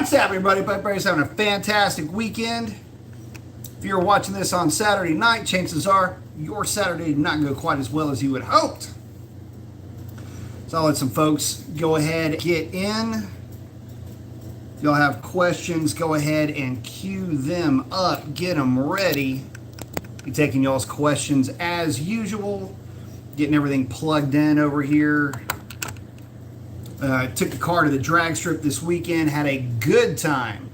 What's happening, everybody? Everybody's having a fantastic weekend. If you're watching this on Saturday night, chances are your Saturday did not go quite as well as you had hoped. So I'll let some folks go ahead and get in. If y'all have questions, go ahead and queue them up. Get them ready. Be taking y'all's questions as usual. Getting everything plugged in over here. Took the car to the drag strip this weekend. Had a good time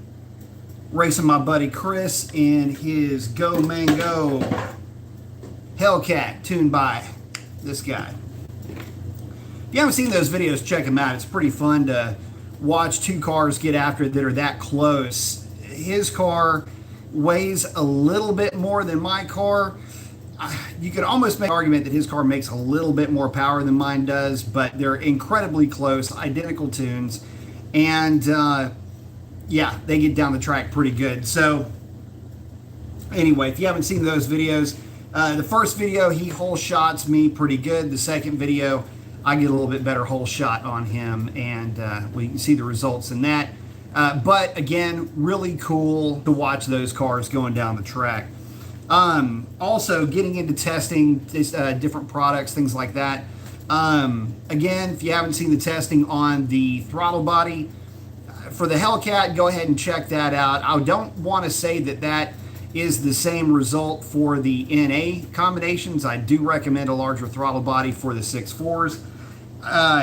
racing my buddy Chris in his Go Mango Hellcat tuned by this guy. If you haven't seen those videos, check them out. It's pretty fun to watch two cars get after it that are that close. His car weighs a little bit more than my car. You could almost make an argument that his car makes a little bit more power than mine does, but they're incredibly close, identical tunes, and yeah, they get down the track pretty good. So anyway, if you haven't seen those videos, the first video he hole shots me pretty good. The second video I get a little bit better hole shot on him, and we can see the results in that. But again, really cool to watch those cars going down the track. Also getting into testing this, different products, things like that. Again, if you haven't seen the testing on the throttle body for the Hellcat, go ahead and check that out. I don't want to say that that is the same result for the NA combinations. I do recommend a larger throttle body for the 6.4s.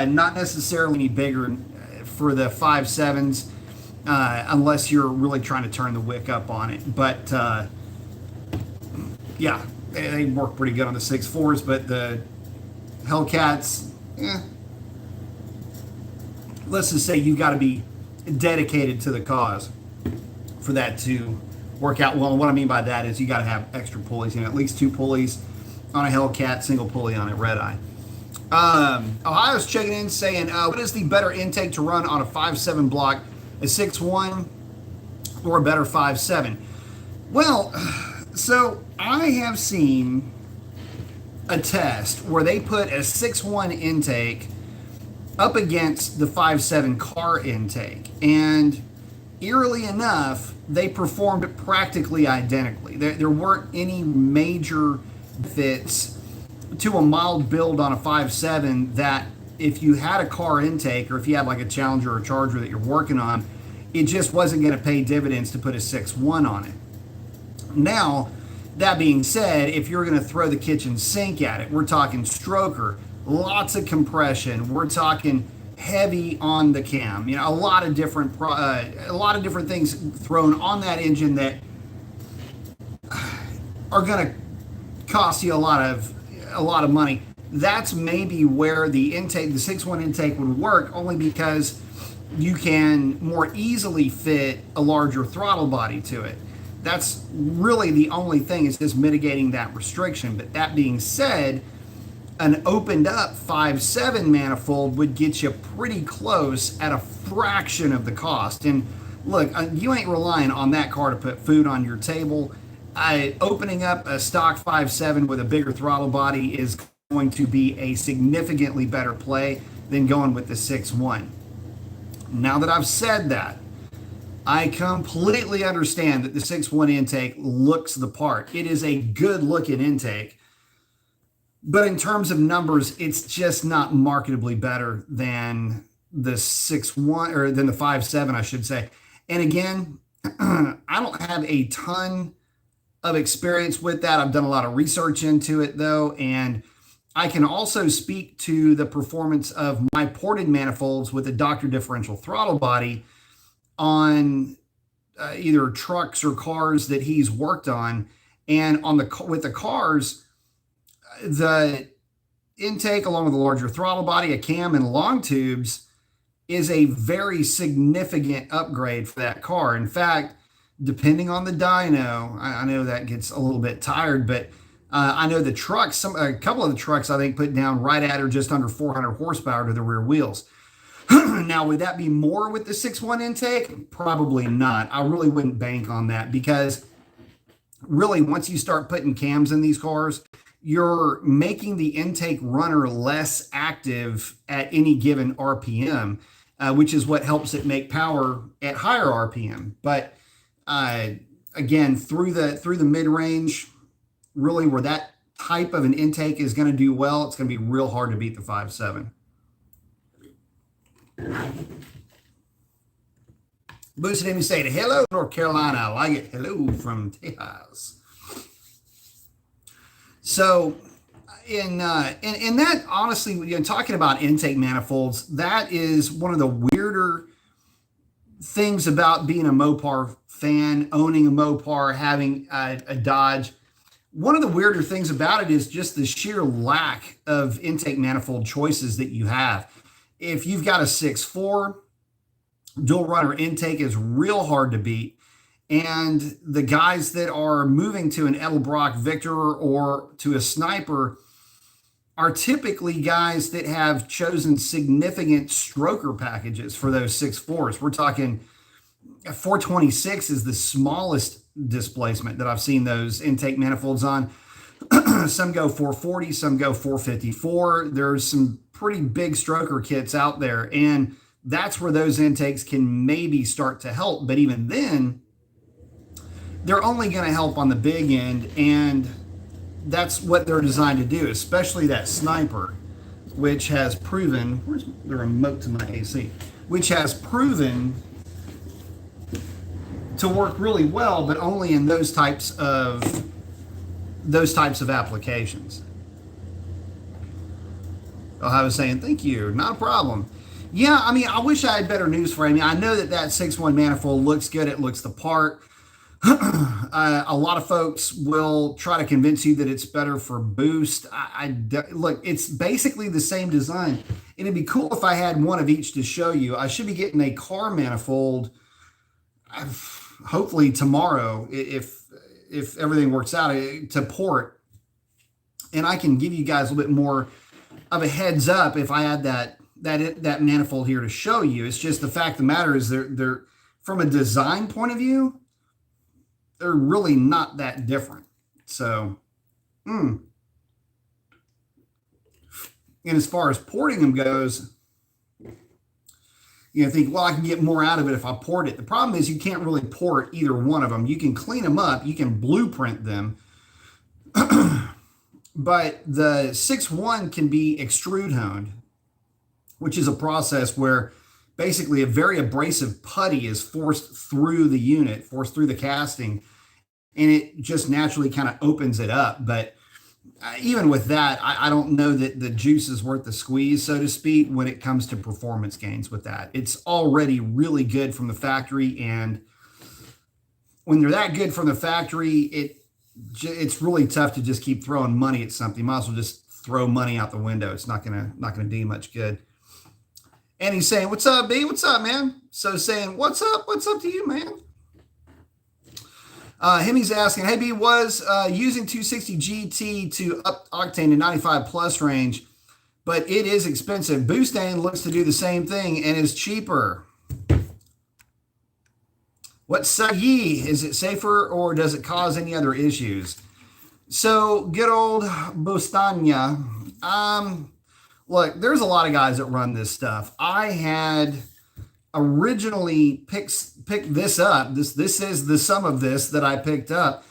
Not necessarily any bigger for the 5.7s, unless you're really trying to turn the wick up on it. But yeah, they work pretty good on the 6.4s, but the Hellcats, let's just say you've got to be dedicated to the cause for that to work out well. And what I mean by that is you got to have extra pulleys, at least 2 pulleys on a Hellcat, single pulley on a Red Eye. Ohio's checking in saying, what is the better intake to run on a 5.7 block, a 6.1 or a better 5.7? Well, so I have seen a test where they put a 6.1 intake up against the 5.7 car intake, and eerily enough, they performed practically identically. There weren't any major fits to a mild build on a 5.7 that if you had a car intake, or if you had like a Challenger or Charger that you're working on, it just wasn't going to pay dividends to put a 6.1 on it. Now, that being said, if you're going to throw the kitchen sink at it, we're talking stroker, lots of compression, we're talking heavy on the cam, a lot of different things thrown on that engine that are going to cost you a lot of money. That's maybe where the intake, the 6.1 intake would work, only because you can more easily fit a larger throttle body to it. That's really the only thing, is just mitigating that restriction. But that being said, an opened up 5.7 manifold would get you pretty close at a fraction of the cost. And look, you ain't relying on that car to put food on your table. Opening up a stock 5.7 with a bigger throttle body is going to be a significantly better play than going with the 6.1. Now that I've said that, I completely understand that the 6.1 intake looks the part. It is a good looking intake, but in terms of numbers, it's just not marketably better than the 6.1, or than the 5.7, I should say. And again, I don't have a ton of experience with that. I've done a lot of research into it though, and I can also speak to the performance of my ported manifolds with a Dr. differential throttle body on either trucks or cars that he's worked on. And on with the cars, the intake along with a larger throttle body, a cam, and long tubes is a very significant upgrade for that car. In fact, depending on the dyno, I know that gets a little bit tired, but I know the trucks, a couple of the trucks I think put down right at or just under 400 horsepower to the rear wheels. Now, would that be more with the 6.1 intake? Probably not. I really wouldn't bank on that, because really once you start putting cams in these cars, you're making the intake runner less active at any given RPM. which is what helps it make power at higher RPM. But again, through the mid range, really where that type of an intake is going to do well, it's going to be real hard to beat the 5.7. Boosted Hemi saying, hello, North Carolina. I like it. Hello from Texas. So, in that, honestly, talking about intake manifolds, that is one of the weirder things about being a Mopar fan, owning a Mopar, having a Dodge. One of the weirder things about it is just the sheer lack of intake manifold choices that you have. If you've got a 6.4, dual runner intake is real hard to beat. And the guys that are moving to an Edelbrock Victor or to a Sniper are typically guys that have chosen significant stroker packages for those 6.4s. We're talking 426 is the smallest displacement that I've seen those intake manifolds on. Some go 440, some go 454. There's some pretty big stroker kits out there, and that's where those intakes can maybe start to help. But even then, they're only going to help on the big end, and that's what they're designed to do, especially that Sniper, which has proven, where's the remote to my AC, which has proven to work really well, but only in those types of applications. Oh, I was saying, thank you, not a problem. Yeah, I mean, I wish I had better news for you. I mean, I know that 6.1 manifold looks good. It looks the part. A lot of folks will try to convince you that it's better for boost. Look, it's basically the same design. It'd be cool if I had one of each to show you. I should be getting a car manifold, hopefully tomorrow, if everything works out, to port. And I can give you guys a little bit more of a heads up if I had that manifold here to show you. It's just the fact of the matter is they're from a design point of view, they're really not that different. So, and as far as porting them goes, you think, well, I can get more out of it if I port it. The problem is you can't really port either one of them. You can clean them up, you can blueprint them, but the 6.1 can be extrude honed, which is a process where basically a very abrasive putty is forced through the unit, forced through the casting, and it just naturally kind of opens it up. But even with that, I don't know that the juice is worth the squeeze, so to speak, when it comes to performance gains with that. It's already really good from the factory, and when they're that good from the factory, it's really tough to just keep throwing money at something. You might as well just throw money out the window. It's not gonna do you much good. And he's saying, what's up, B? What's up, man? So saying, what's up? What's up to you, man? Hemi's asking, hey, B, was using 260 GT to up Octane to 95 plus range, but it is expensive. Boostane looks to do the same thing and is cheaper. What say ye? Is it safer or does it cause any other issues? So good old Bostania. Look, there's a lot of guys that run this stuff. I had originally picked this up. This is the sum of this that I picked up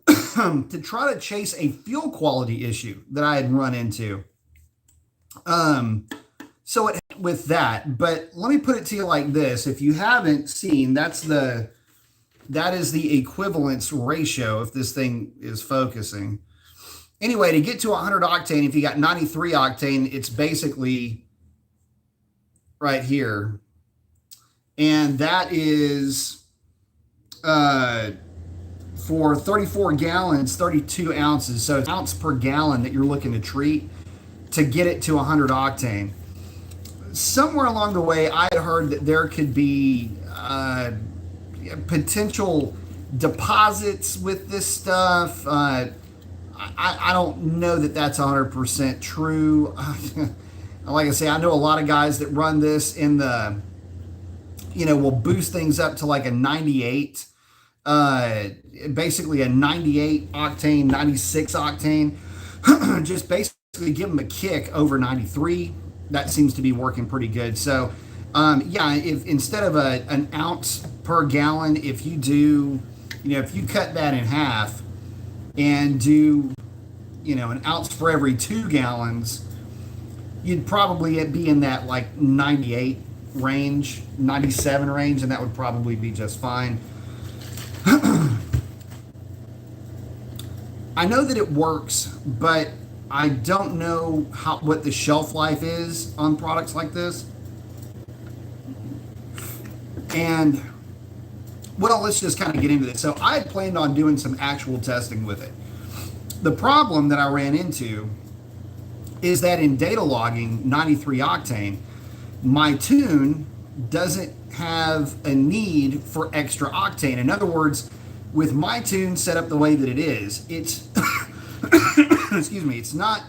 to try to chase a fuel quality issue that I had run into. So with that, but let me put it to you like this. If you haven't seen, that is the equivalence ratio if this thing is focusing. Anyway, to get to 100 octane, if you got 93 octane, it's basically right here. And that is for 34 gallons, 32 ounces. So it's ounce per gallon that you're looking to treat to get it to 100 octane. Somewhere along the way, I had heard that there could be potential deposits with this stuff. I don't know that that's 100% true. Like I say, I know a lot of guys that run this in the, will boost things up to like a 98, basically a 98 octane, 96 octane, just basically give them a kick over 93. That seems to be working pretty good. So Yeah, if instead of an ounce per gallon, if you do, if you cut that in half and do, an ounce for every 2 gallons, you'd probably be in that like 98 range, 97 range, and that would probably be just fine. I know that it works, but I don't know what the shelf life is on products like this. And, well, let's just kind of get into this. So I had planned on doing some actual testing with it. The problem that I ran into is that in data logging 93 octane, my tune doesn't have a need for extra octane. In other words, with my tune set up the way that it is, it's excuse me, it's not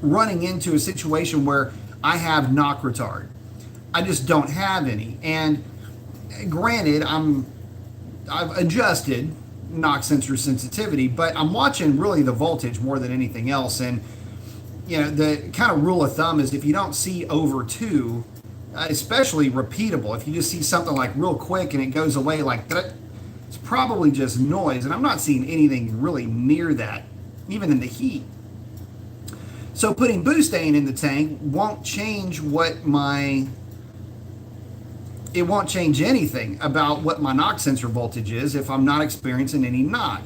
running into a situation where I have knock retard. I just don't have any. And granted, I've adjusted knock sensor sensitivity, but I'm watching really the voltage more than anything else. And the kind of rule of thumb is if you don't see over 2, especially repeatable, if you just see something like real quick and it goes away like that, it's probably just noise. And I'm not seeing anything really near that, even in the heat. So putting butane in the tank won't change it won't change anything about what my knock sensor voltage is if I'm not experiencing any knock.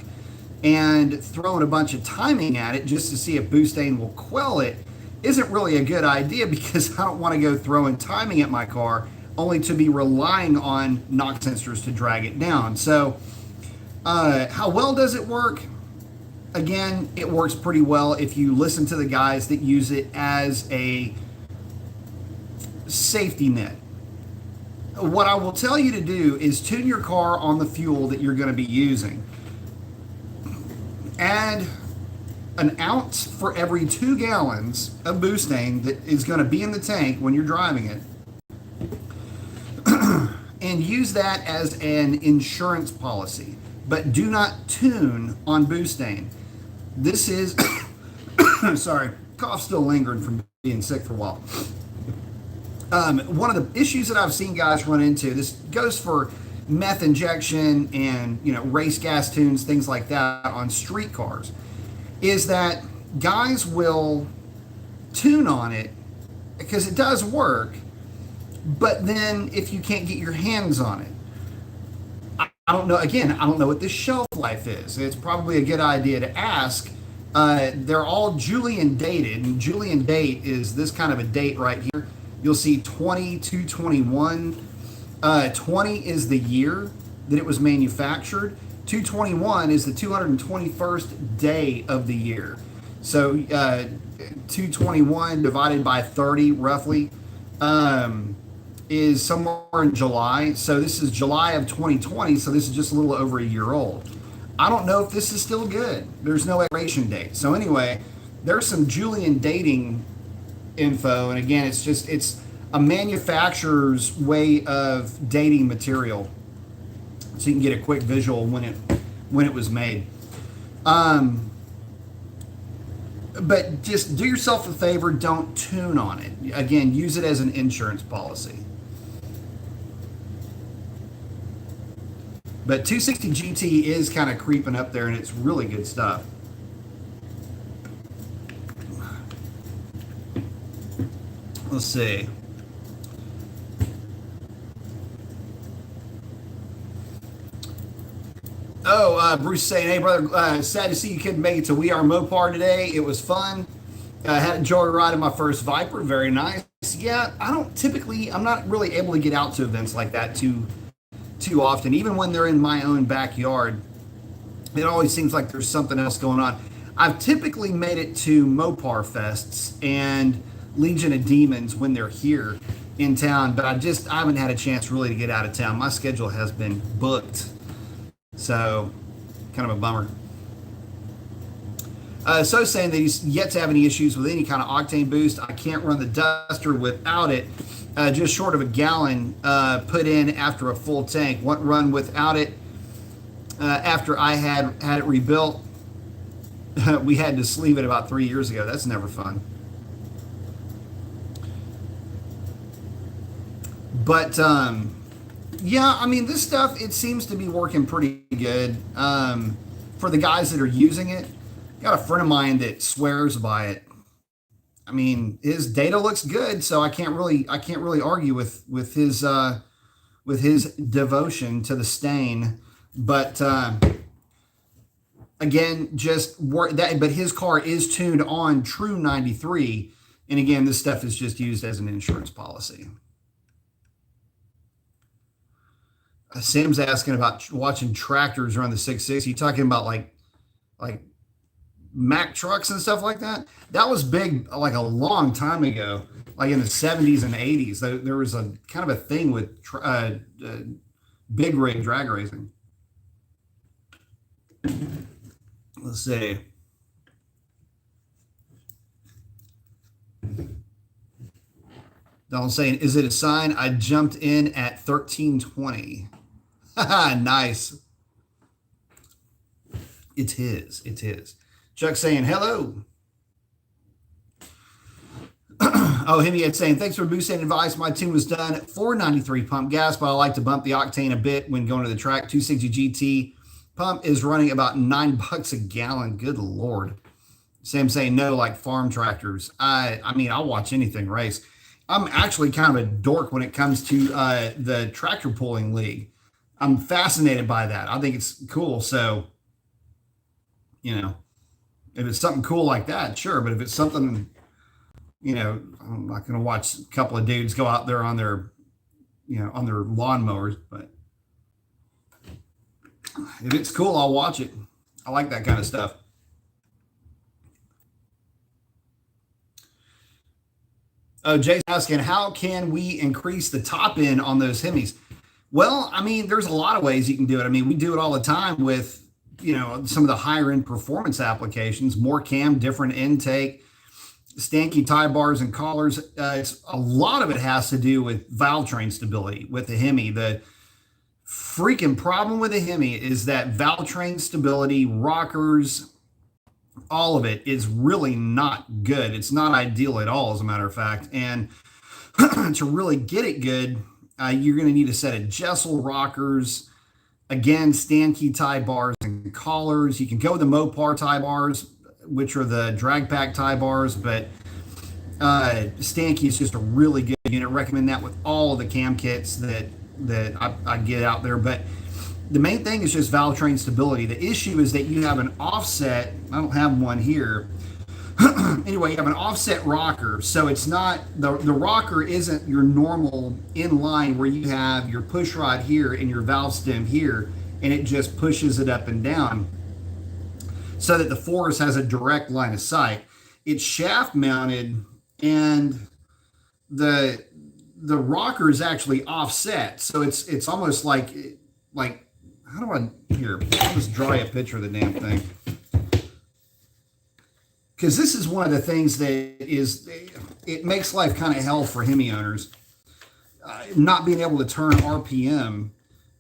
And throwing a bunch of timing at it just to see if butane will quell it isn't really a good idea, because I don't want to go throwing timing at my car only to be relying on knock sensors to drag it down. So how well does it work? Again, it works pretty well if you listen to the guys that use it as a safety net. What I will tell you to do is tune your car on the fuel that you're going to be using. Add an ounce for every 2 gallons of butane that is going to be in the tank when you're driving it. And use that as an insurance policy. But do not tune on butane. This is, sorry, cough's still lingering from being sick for a while. One of the issues that I've seen guys run into, this goes for meth injection and race gas tunes, things like that on street cars, is that guys will tune on it because it does work, but then if you can't get your hands on it, I don't know. Again, I don't know what the shelf life is. It's probably a good idea to ask. They're all Julian dated, and Julian date is this kind of a date right here. You'll see 20/2/21. 20 is the year that it was manufactured. 2/21 is the 221st day of the year. So 2/21 divided by 30 roughly is somewhere in July. So this is July of 2020. So this is just a little over a year old. I don't know if this is still good. There's no expiration date. So anyway, there's some Julian dating info, and again, it's a manufacturer's way of dating material, so you can get a quick visual when it was made. But just do yourself a favor, don't tune on it. Again, use it as an insurance policy. But 260 GT is kind of creeping up there, and it's really good stuff. Let's see. Bruce saying, hey brother, sad to see you couldn't make it to We Are Mopar today. It was fun. Had a joyride in my first Viper. Very nice. Yeah, I'm not really able to get out to events like that too often. Even when they're in my own backyard, it always seems like there's something else going on. I've typically made it to Mopar Fests and Legion of Demons when they're here in town, but I haven't had a chance really to get out of town. My schedule has been booked, so kind of a bummer. So saying that he's yet to have any issues with any kind of octane boost. I can't run the Duster without it. Just short of a gallon put in after a full tank. One run without it after I had it rebuilt. We had to sleeve it about 3 years ago. That's never fun. But yeah, I mean, this stuff, it seems to be working pretty good for the guys that are using it. Got a friend of mine that swears by it. I mean, his data looks good, so I can't really argue with his devotion to the stain. But again, just work that. But his car is tuned on True 93, and again, this stuff is just used as an insurance policy. Sam's asking about watching tractors run the 660. You talking about like Mack trucks and stuff like that? That was big like a long time ago, like in the 70s and 80s. There was a kind of a thing with big rig drag racing. Let's see. Donald saying, is it a sign I jumped in at 1320? Nice. It's his. It's his. Chuck saying, hello. Oh, Hemi had saying, thanks for boosting advice. My tune was done at 493 pump gas, but I like to bump the octane a bit when going to the track. 260 GT pump is running about $9 a gallon. Good Lord. Sam saying, no, like farm tractors. I mean, I'll watch anything race. I'm actually kind of a dork when it comes to the tractor pulling league. I'm fascinated by that. I think it's cool. So, you know, if it's something cool like that, sure. But if it's something, you know, I'm not going to watch a couple of dudes go out there on their, you know, on their lawnmowers. But if it's cool, I'll watch it. I like that kind of stuff. Oh, Jay's asking, how can we increase the top end on those Hemis? Well, I mean, there's a lot of ways you can do it. I mean, we do it all the time with, you know, some of the higher end performance applications, more cam, different intake, stanky tie bars and collars. It's a lot of it has to do with valve train stability with the Hemi. The freaking problem with the Hemi is that valve train stability, rockers, all of it is really not good. It's not ideal at all, as a matter of fact. And to really get it good, you're going to need a set of Jessel rockers, again, Stanky tie bars and collars. You can go with the Mopar tie bars, which are the drag pack tie bars, but Stanky is just a really good unit. Recommend that with all of the cam kits that I get out there. But the main thing is just valve train stability. The issue is that you have an offset. I don't have one here. Anyway, you have an offset rocker, so it's not the rocker isn't your normal inline where you have your push rod here and your valve stem here, and it just pushes it up and down so that the force has a direct line of sight. It's shaft mounted, and the rocker is actually offset, so it's almost like how do I here? I'll just draw you a picture of the damn thing. Because this is one of the things that it makes life kind of hell for Hemi owners, not being able to turn RPM,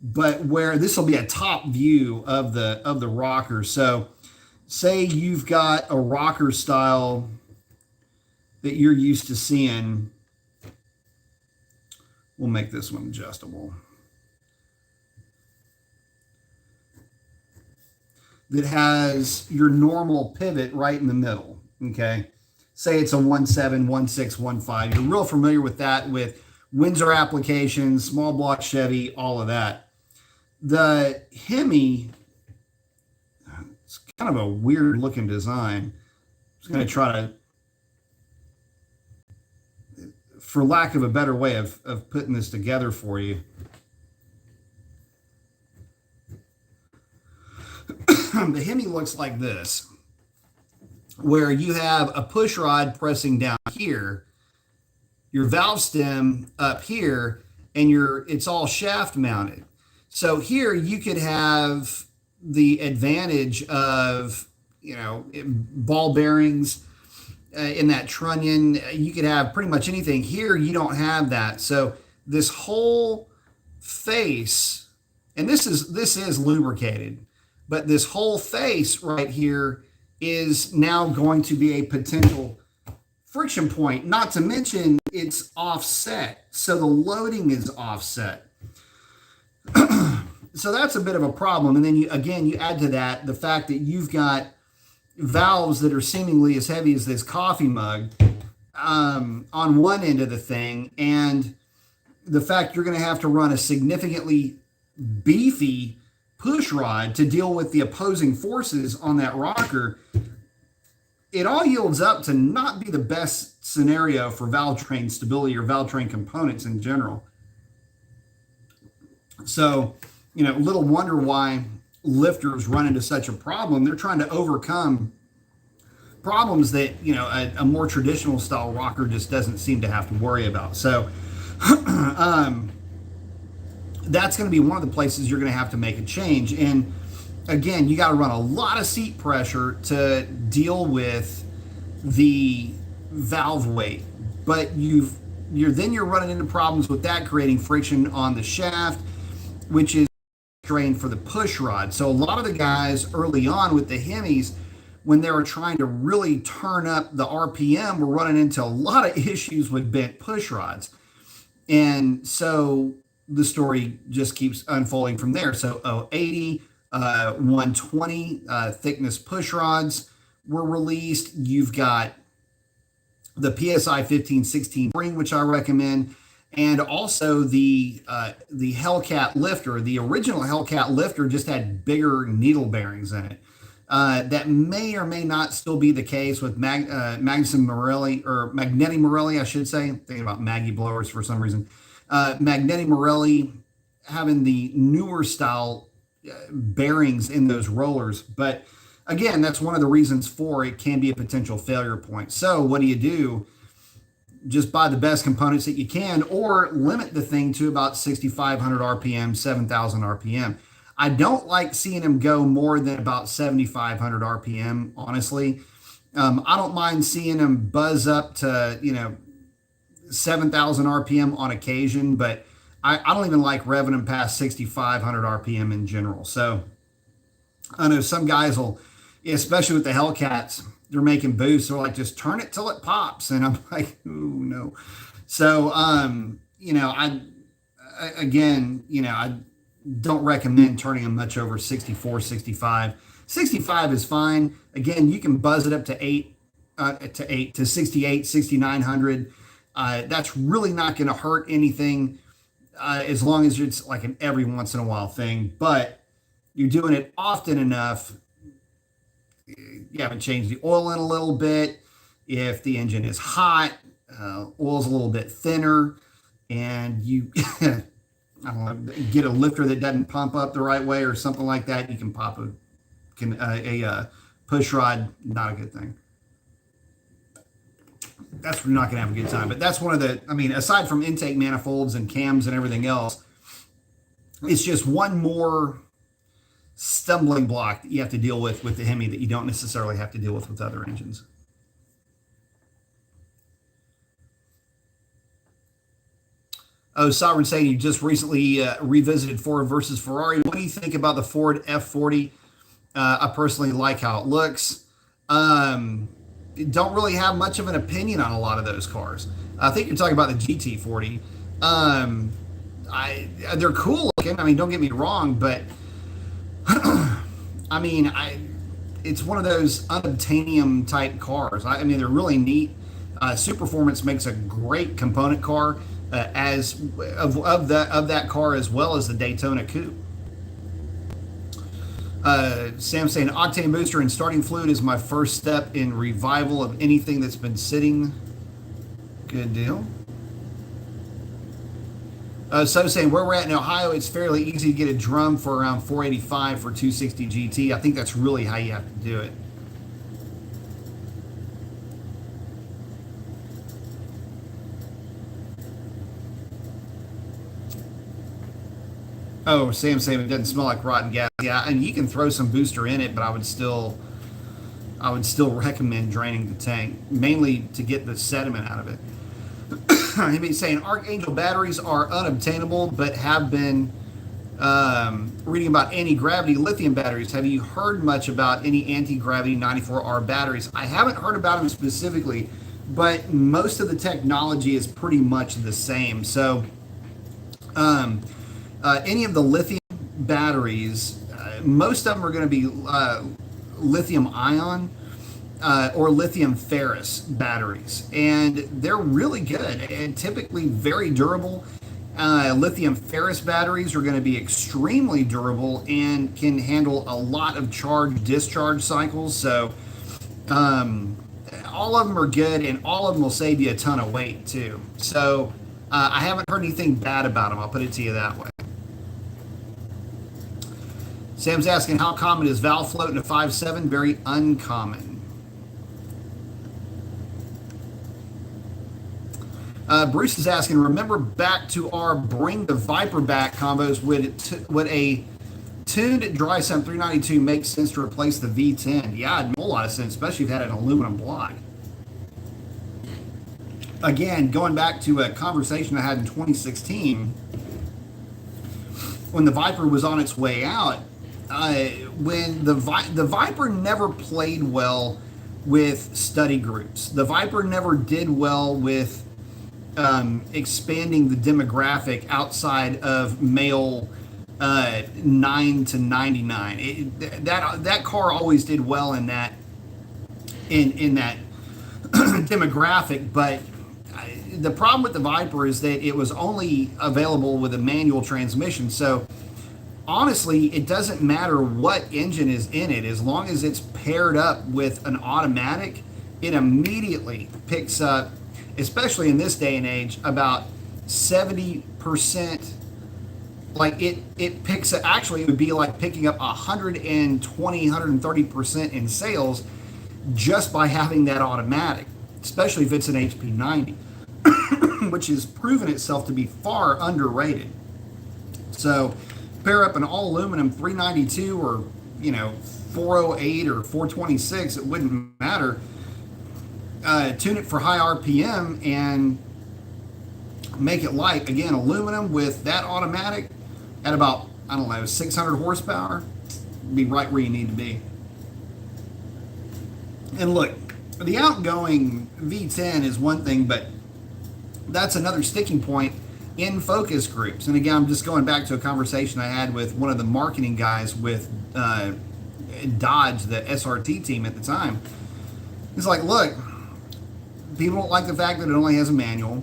but where this will be a top view of the rocker. So say you've got a rocker style that you're used to seeing. We'll make this one adjustable. That has your normal pivot right in the middle, okay? Say it's a 1.7, 1.6, 1.5. You're real familiar with that with Windsor applications, small block Chevy, all of that. The Hemi, it's kind of a weird looking design. I'm just gonna try to, for lack of a better way of putting this together for you. The Hemi looks like this, where you have a push rod pressing down here, your valve stem up here, and it's all shaft mounted. So here you could have the advantage of, you know, ball bearings in that trunnion. You could have pretty much anything. Here you don't have that. So this whole face, and this is lubricated, but this whole face right here is now going to be a potential friction point, not to mention it's offset. So the loading is offset. So that's a bit of a problem. And then you add to that the fact that you've got valves that are seemingly as heavy as this coffee mug on one end of the thing, and the fact you're going to have to run a significantly beefy push rod to deal with the opposing forces on that rocker. It all yields up to not be the best scenario for valve train stability or valve train components in general. So, little wonder why lifters run into such a problem. They're trying to overcome problems that, a more traditional style rocker just doesn't seem to have to worry about. So, that's going to be one of the places you're going to have to make a change. And again, you got to run a lot of seat pressure to deal with the valve weight, but you're running into problems with that, creating friction on the shaft, which is strain for the push rod. So a lot of the guys early on with the Hemis, when they were trying to really turn up the RPM, were running into a lot of issues with bent push rods. And so the story just keeps unfolding from there. So 80, 120 thickness push rods were released. You've got the PSI 1516 spring, which I recommend, and also the Hellcat lifter. The original Hellcat lifter just had bigger needle bearings in it. That may or may not still be the case with Magneti Marelli, I should say. I'm thinking about Maggie blowers for some reason. Magneti Marelli having the newer style bearings in those rollers. But again, that's one of the reasons for it can be a potential failure point. So what do? Just buy the best components that you can, or limit the thing to about 6,500 RPM, 7,000 RPM. I don't like seeing them go more than about 7,500 RPM, honestly. I don't mind seeing them buzz up to, 7,000 RPM on occasion, but I don't even like revving them past 6,500 RPM in general. So I know some guys will, especially with the Hellcats, they're making boosts. They're like, just turn it till it pops. And I'm like, oh no. So, I don't recommend turning them much over 64, 65. 65 is fine. Again, you can buzz it up to 68, 6,900. That's really not going to hurt anything as long as it's like an every once in a while thing. But you're doing it often enough. You haven't changed the oil in a little bit. If the engine is hot, oil's a little bit thinner, and you I don't know, get a lifter that doesn't pump up the right way or something like that, you can pop a push rod. Not a good thing. That's you're not going to have a good time. But that's one of the, aside from intake manifolds and cams and everything else, it's just one more stumbling block that you have to deal with the Hemi that you don't necessarily have to deal with other engines. Oh, Sovereign saying you just recently revisited Ford versus Ferrari. What do you think about the Ford F40? I personally like how it looks. Don't really have much of an opinion on a lot of those cars. I think you're talking about the GT40. They're cool looking. Don't get me wrong, but it's one of those unobtainium type cars. They're really neat. Superformance makes a great component car of that car, as well as the Daytona Coupe. Sam saying octane booster and starting fluid is my first step in revival of anything that's been sitting. Good deal. So saying where we're at in Ohio, it's fairly easy to get a drum for around 485 for 260 GT. I think that's really how you have to do it. Oh, Sam saying it doesn't smell like rotten gas. Yeah, and you can throw some booster in it, but I would still recommend draining the tank, mainly to get the sediment out of it. He's saying Archangel batteries are unobtainable, but have been reading about anti-gravity lithium batteries. Have you heard much about any anti-gravity 94R batteries? I haven't heard about them specifically, but most of the technology is pretty much the same. So any of the lithium batteries, most of them are going to be lithium ion or lithium ferrous batteries, and they're really good and typically very durable. Lithium ferrous batteries are going to be extremely durable and can handle a lot of charge discharge cycles. So all of them are good, and all of them will save you a ton of weight too. So I haven't heard anything bad about them. I'll put it to you that way. Sam's asking, how common is valve float in a 5.7? Very uncommon. Bruce is asking, remember back to our bring the Viper back combos, would a tuned dry sump 392 make sense to replace the V10? Yeah, it makes a lot of sense, especially if you had an aluminum block. Again, going back to a conversation I had in 2016, when the Viper was on its way out, when the Viper never played well with study groups. The Viper never did well with expanding the demographic outside of male 9 to 99. That car always did well in that demographic, but the problem with the Viper is that it was only available with a manual transmission. So honestly, it doesn't matter what engine is in it, as long as it's paired up with an automatic, it immediately picks up, especially in this day and age, about 70%. Like it picks up, actually it would be like picking up 120, 130% in sales just by having that automatic, especially if it's an HP90, which has proven itself to be far underrated. So pair up an all aluminum 392 or 408 or 426, it wouldn't matter. Tune it for high RPM and make it light. Again, aluminum with that automatic at about, 600 horsepower, be right where you need to be. And look, the outgoing V10 is one thing, but that's another sticking point in focus groups. And again, I'm just going back to a conversation I had with one of the marketing guys with Dodge, the SRT team at the time. He's like, look, people don't like the fact that it only has a manual.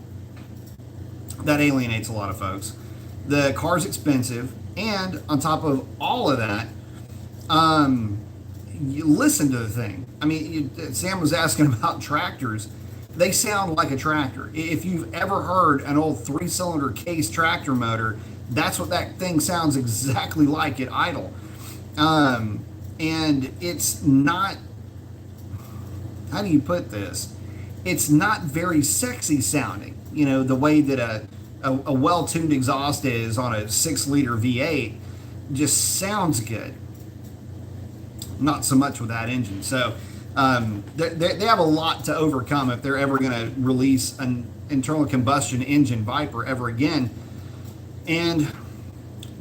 That alienates a lot of folks. The car's expensive, and on top of all of that, you listen to the thing. I mean, Sam was asking about tractors. They sound like a tractor. If you've ever heard an old 3-cylinder case tractor motor, that's what that thing sounds exactly like at idle. And it's not, how do you put this? It's not very sexy sounding, the way that a well-tuned exhaust is on a 6-liter V8 just sounds good. Not so much with that engine. So they have a lot to overcome if they're ever going to release an internal combustion engine Viper ever again. And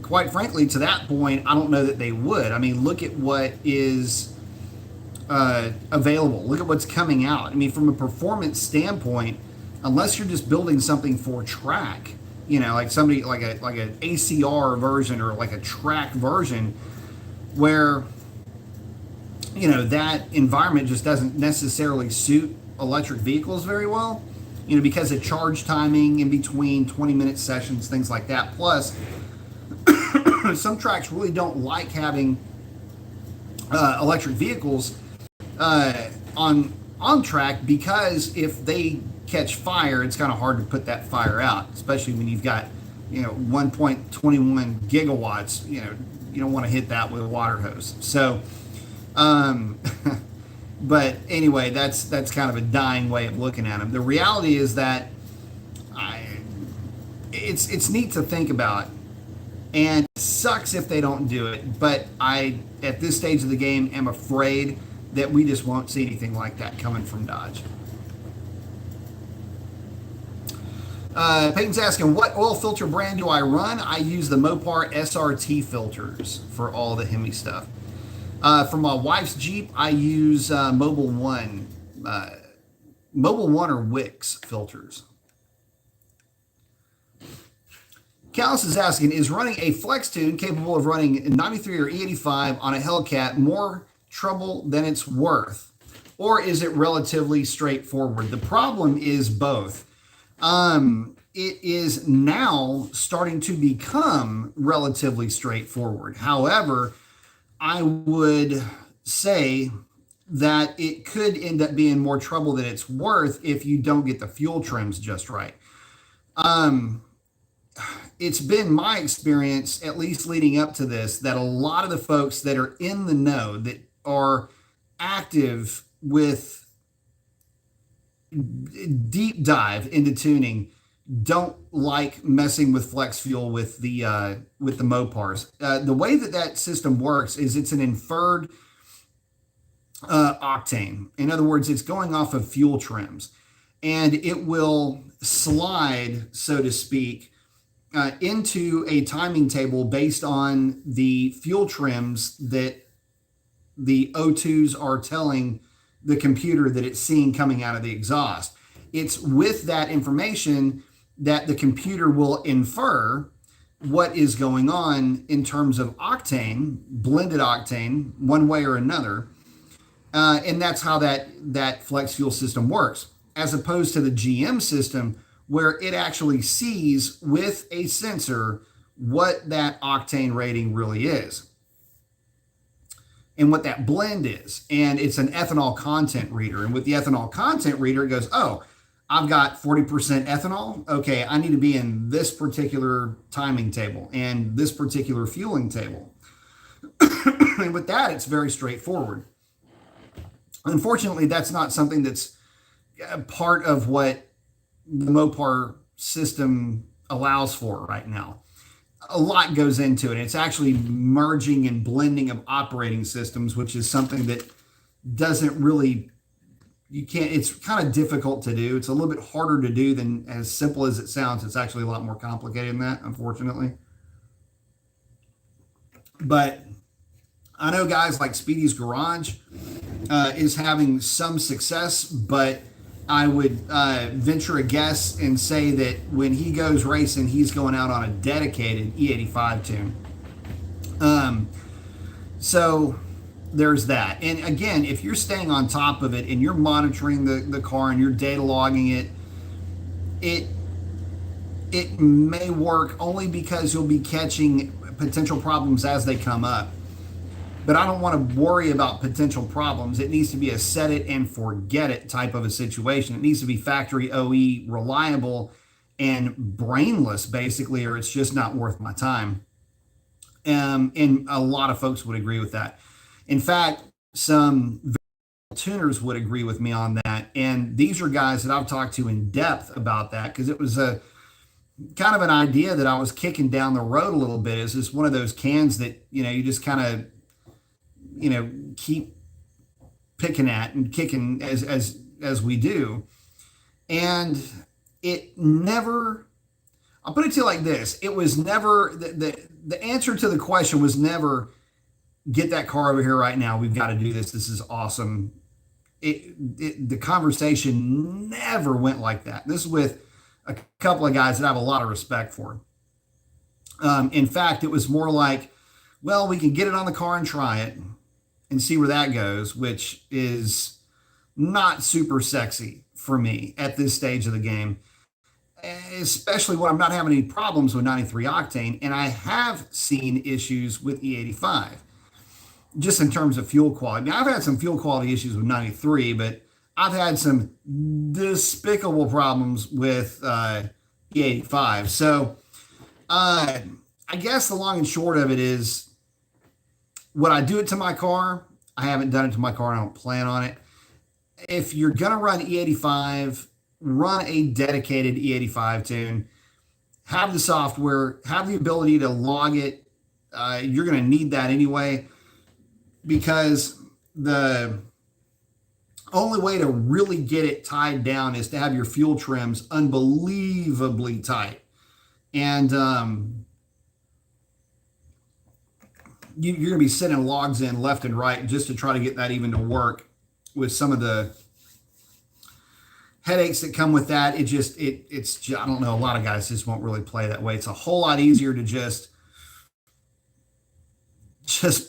quite frankly, to that point, I don't know that they would. I mean, look at what is available. Look at what's coming out. I mean, from a performance standpoint, unless you're just building something for track, like somebody like an ACR version or like a track version, where that environment just doesn't necessarily suit electric vehicles very well, because of charge timing in between 20-minute sessions, things like that. Plus, some tracks really don't like having electric vehicles on track, because if they catch fire, it's kind of hard to put that fire out, especially when you've got 1.21 gigawatts. You don't want to hit that with a water hose. So but anyway, that's kind of a dying way of looking at them. The reality is that it's neat to think about, and it sucks if they don't do it, but I, at this stage of the game, am afraid that we just won't see anything like that coming from Dodge. Peyton's asking, what oil filter brand do I run? I use the Mopar SRT filters for all the Hemi stuff. For my wife's Jeep, I use Mobile One Mobile One or Wix filters. Callis is asking, is running a flex tune capable of running 93 or E85 on a Hellcat more trouble than it's worth? Or is it relatively straightforward? The problem is both. It is now starting to become relatively straightforward. However, I would say that it could end up being more trouble than it's worth if you don't get the fuel trims just right. It's been my experience, at least leading up to this, that a lot of the folks that are in the know, that are active with deep dive into tuning, don't like messing with flex fuel with the Mopars. The way that system works is it's an inferred octane. In other words, it's going off of fuel trims, and it will slide, so to speak, into a timing table based on the fuel trims that the O2s are telling the computer that it's seeing coming out of the exhaust. It's with that information that the computer will infer what is going on in terms of octane, blended octane, one way or another. And that's how that flex fuel system works, as opposed to the GM system, where it actually sees with a sensor what that octane rating really is and what that blend is. And it's an ethanol content reader. And with the ethanol content reader, it goes, oh, I've got 40% ethanol. Okay, I need to be in this particular timing table and this particular fueling table. And with that, it's very straightforward. Unfortunately, that's not something that's part of what the Mopar system allows for right now. A lot goes into it. It's actually merging and blending of operating systems, which is something that doesn't really, it's kind of difficult to do. It's a little bit harder to do than as simple as it sounds. It's actually a lot more complicated than that, unfortunately. But I know guys like Speedy's Garage is having some success, but I would venture a guess and say that when he goes racing, he's going out on a dedicated E85 tune. So there's that. And again, if you're staying on top of it and you're monitoring the car and you're data logging it may work only because you'll be catching potential problems as they come up. But I don't want to worry about potential problems. It needs to be a set it and forget it type of a situation. It needs to be factory OE reliable and brainless, basically, or it's just not worth my time. And a lot of folks would agree with that. In fact, some tuners would agree with me on that. And these are guys that I've talked to in depth about that, because it was a kind of an idea that I was kicking down the road a little bit. Is just one of those cans that, you just kind of, keep picking at and kicking as we do. And it never, I'll put it to you like this. It was never, the answer to the question was never, get that car over here right now. We've got to do this. This is awesome. The conversation never went like that. This is with a couple of guys that I have a lot of respect for. In fact, it was more like, well, we can get it on the car and try it and see where that goes, which is not super sexy for me at this stage of the game, especially when I'm not having any problems with 93 octane. And I have seen issues with E85, just in terms of fuel quality. Now, I've had some fuel quality issues with 93, but I've had some despicable problems with E85. So I guess the long and short of it is, would I do it to my car? I haven't done it to my car. I don't plan on it. If you're going to run E85, run a dedicated E85 tune. Have the software, have the ability to log it. You're going to need that anyway, because the only way to really get it tied down is to have your fuel trims unbelievably tight. And you're going to be sending logs in left and right just to try to get that even to work with some of the headaches that come with that. It's I don't know. A lot of guys just won't really play that way. It's a whole lot easier to just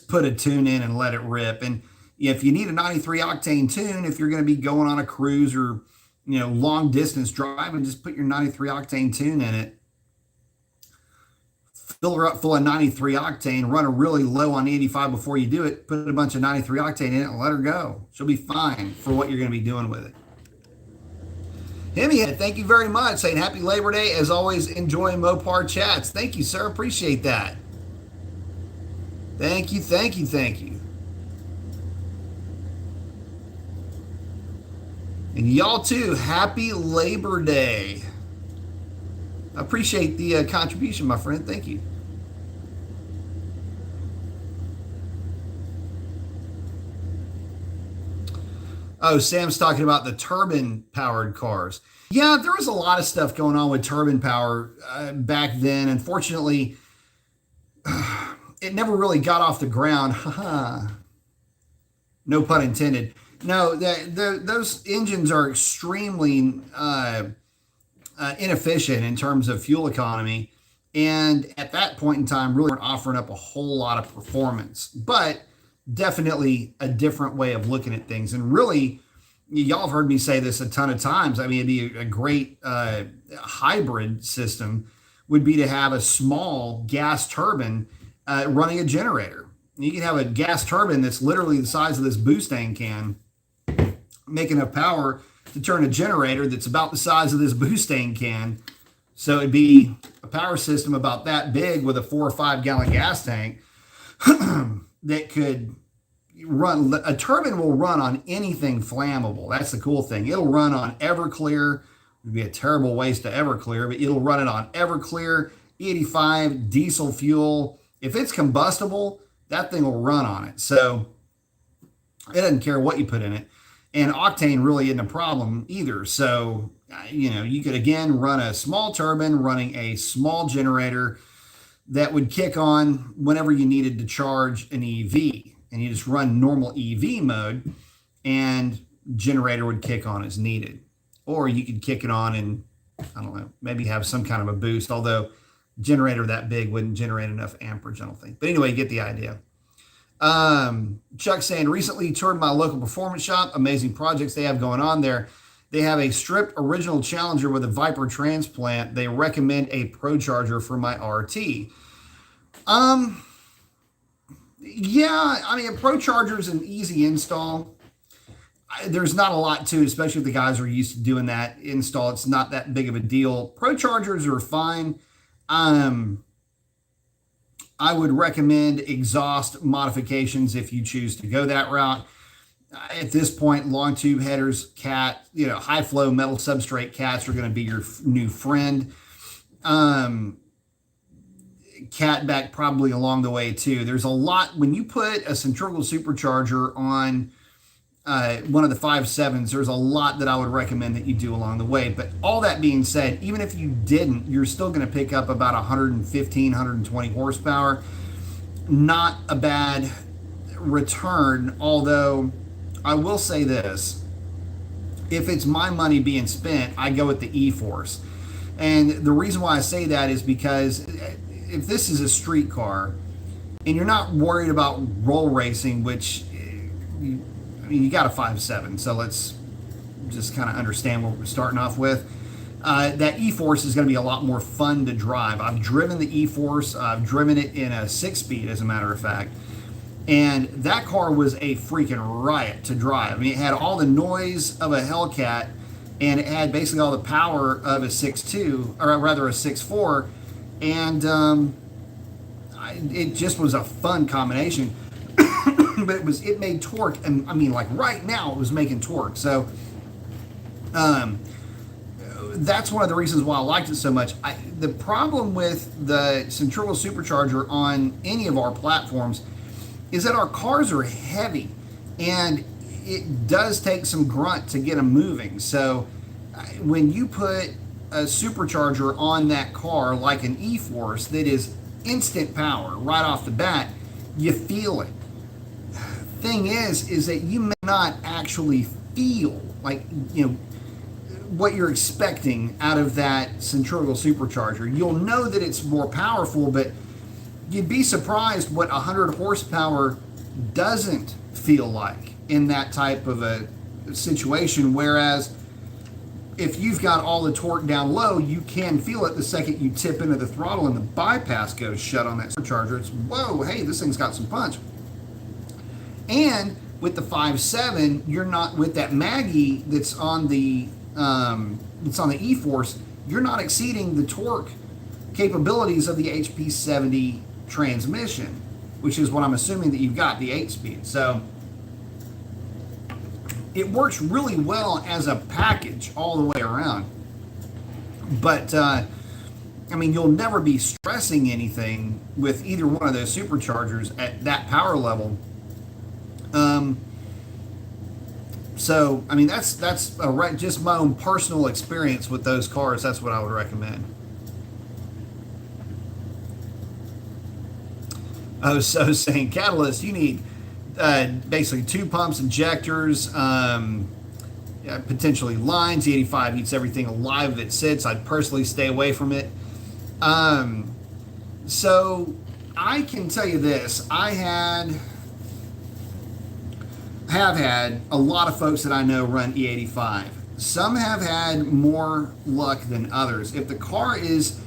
put a tune in and let it rip. And if you need a 93 octane tune, if you're going to be going on a cruise or long distance driving, just put your 93 octane tune in it. Fill her up full of 93 octane, run her really low on 85 before you do it, put a bunch of 93 octane in it and let her go. She'll be fine for what you're going to be doing with it. Hemi, thank you very much. Saying happy Labor Day. As always, enjoy Mopar chats. Thank you, sir. Appreciate that. Thank you, thank you, thank you. And y'all too, happy Labor Day. I appreciate the contribution, my friend. Thank you. Oh, Sam's talking about the turbine-powered cars. Yeah, there was a lot of stuff going on with turbine power back then. Unfortunately, it never really got off the ground. No pun intended. No, those engines are extremely inefficient in terms of fuel economy. And at that point in time, really weren't offering up a whole lot of performance. But definitely a different way of looking at things. And really, y'all have heard me say this a ton of times. I mean, it'd be a great hybrid system would be to have a small gas turbine running a generator. You can have a gas turbine that's literally the size of this Boosting can, make enough power to turn a generator that's about the size of this Boosting can. So it'd be a power system about that big with a 4 or 5 gallon gas tank that could run. A turbine will run on anything flammable. That's the cool thing. It'll run on Everclear. It'd be a terrible waste of Everclear, but it'll run it on Everclear, 85 diesel fuel. If it's combustible, that thing will run on it. So it doesn't care what you put in it. And octane really isn't a problem either. So, you could again run a small turbine running a small generator that would kick on whenever you needed to charge an EV. And you just run normal EV mode and generator would kick on as needed. Or you could kick it on and, I don't know, maybe have some kind of a boost, although generator that big wouldn't generate enough amperage, I don't think. But anyway, you get the idea. Chuck saying, recently toured my local performance shop. Amazing projects they have going on there. They have a stripped original Challenger with a Viper transplant. They recommend a Procharger for my RT. Yeah, I mean, a Procharger is an easy install. There's not a lot to it, especially if the guys are used to doing that install. It's not that big of a deal. Prochargers are fine. I would recommend exhaust modifications if you choose to go that route. At this point, long tube headers, cat, high flow metal substrate cats are going to be your new friend. Catback probably along the way too. There's a lot when you put a centrifugal supercharger on one of the 5.7s. There's a lot that I would recommend that you do along the way. But all that being said, even if you didn't, you're still going to pick up about 115, 120 horsepower. Not a bad return, although I will say this. If it's my money being spent, I go with the E-Force. And the reason why I say that is because if this is a street car and you're not worried about roll racing, which you got a 5.7, so let's just kind of understand what we're starting off with. That E-Force is going to be a lot more fun to drive. I've driven the E-Force. I've driven it in a 6-speed, as a matter of fact. And that car was a freaking riot to drive. I mean, it had all the noise of a Hellcat, and it had basically all the power of a 6.2, or rather a 6.4. And it just was a fun combination. But it made torque, and I mean, like right now it was making torque. So that's one of the reasons why I liked it so much. The problem with the centrifugal supercharger on any of our platforms is that our cars are heavy, and it does take some grunt to get them moving. So when you put a supercharger on that car like an E-Force that is instant power right off the bat, you feel it. Thing is that you may not actually feel like, what you're expecting out of that centrifugal supercharger. You'll know that it's more powerful, but you'd be surprised what 100 horsepower doesn't feel like in that type of a situation. Whereas if you've got all the torque down low, you can feel it the second you tip into the throttle and the bypass goes shut on that supercharger. It's, whoa, hey, this thing's got some punch. And with the 5.7, you're not, with that Maggie that's on the E-Force, you're not exceeding the torque capabilities of the HP 70 transmission, which is what I'm assuming that you've got, the 8-speed. So it works really well as a package all the way around. But I mean, you'll never be stressing anything with either one of those superchargers at that power level. So I mean, that's just my own personal experience with those cars. That's what I would recommend. Oh, so saying catalyst, you need basically 2 pumps, injectors, potentially lines. The 85 eats everything alive that sits. I'd personally stay away from it. So I can tell you this: I have had a lot of folks that I know run E85. Some have had more luck than others. If the car is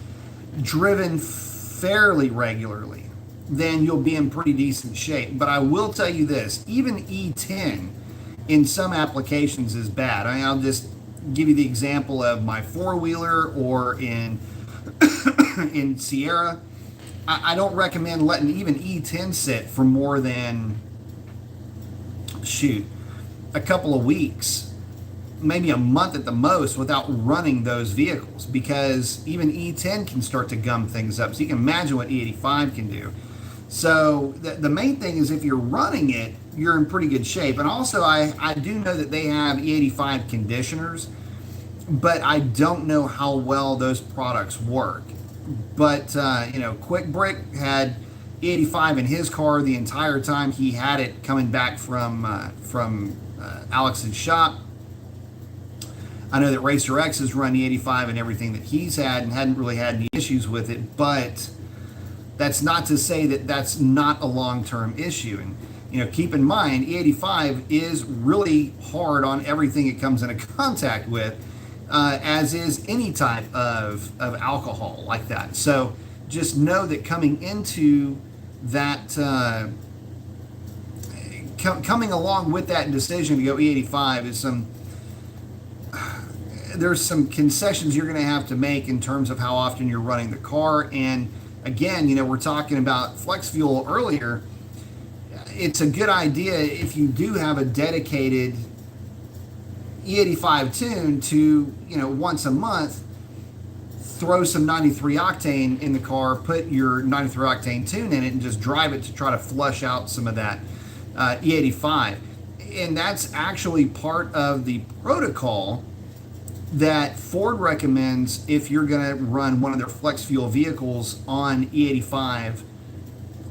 driven fairly regularly, then you'll be in pretty decent shape. But I will tell you this, even E10 in some applications is bad. I mean, I'll just give you the example of my four-wheeler or in in Sierra. I don't recommend letting even E10 sit for more than, a couple of weeks, maybe a month at the most, without running those vehicles, because even E10 can start to gum things up. So you can imagine what E85 can do. So the main thing is, if you're running it, you're in pretty good shape. And also, I do know that they have E85 conditioners, but I don't know how well those products work. But Quick Brick had E85 in his car the entire time he had it coming back from Alex's shop. I know that Racer X has run E85 and everything that he's had and hadn't really had any issues with it, but that's not to say that that's not a long-term issue. And keep in mind, E85 is really hard on everything it comes into contact with, as is any type of alcohol like that. So just know that coming into that, coming along with that decision to go E85 is there's some concessions you're going to have to make in terms of how often you're running the car. And again, we're talking about flex fuel earlier. It's a good idea, if you do have a dedicated E85 tune, to once a month throw some 93 octane in the car, put your 93 octane tune in it, and just drive it to try to flush out some of that E85. And that's actually part of the protocol that Ford recommends if you're going to run one of their flex fuel vehicles on E85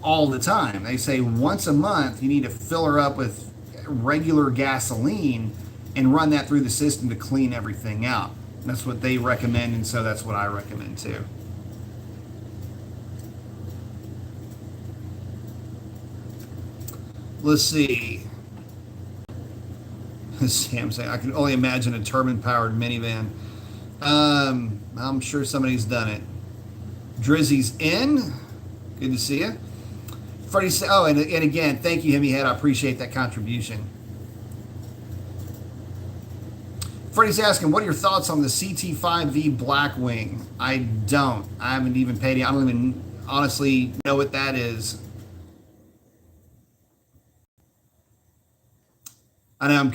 all the time. They say once a month you need to fill her up with regular gasoline and run that through the system to clean everything out. That's what they recommend, and so that's what I recommend too. Let's see. Sam saying, I can only imagine a turbine-powered minivan. I'm sure somebody's done it. Drizzy's in. Good to see you. Freddie said, oh, and again, thank you, Hemi Head. I appreciate that contribution. Freddie's asking, what are your thoughts on the CT5V Blackwing? I haven't even paid it. I don't even honestly know what that is. I know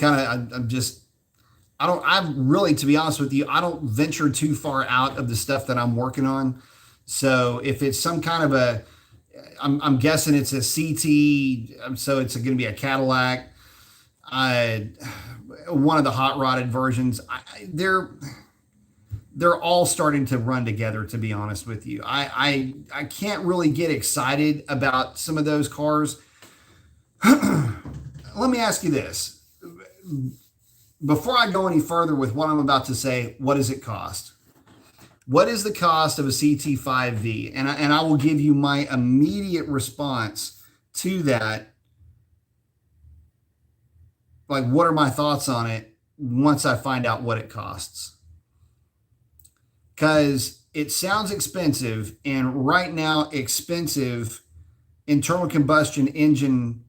I'm really, to be honest with you, I don't venture too far out of the stuff that I'm working on. So if it's some kind of I'm guessing it's a CT, so it's going to be a Cadillac. One of the hot rodded versions. They're all starting to run together, to be honest with you. I can't really get excited about some of those cars. Let me ask you this. before I go any further with what I'm about to say, what does it cost? What is the cost of a CT5V? And I will give you my immediate response to that. Like, what are my thoughts on it once I find out what it costs? Because it sounds expensive, and right now, expensive internal combustion engine.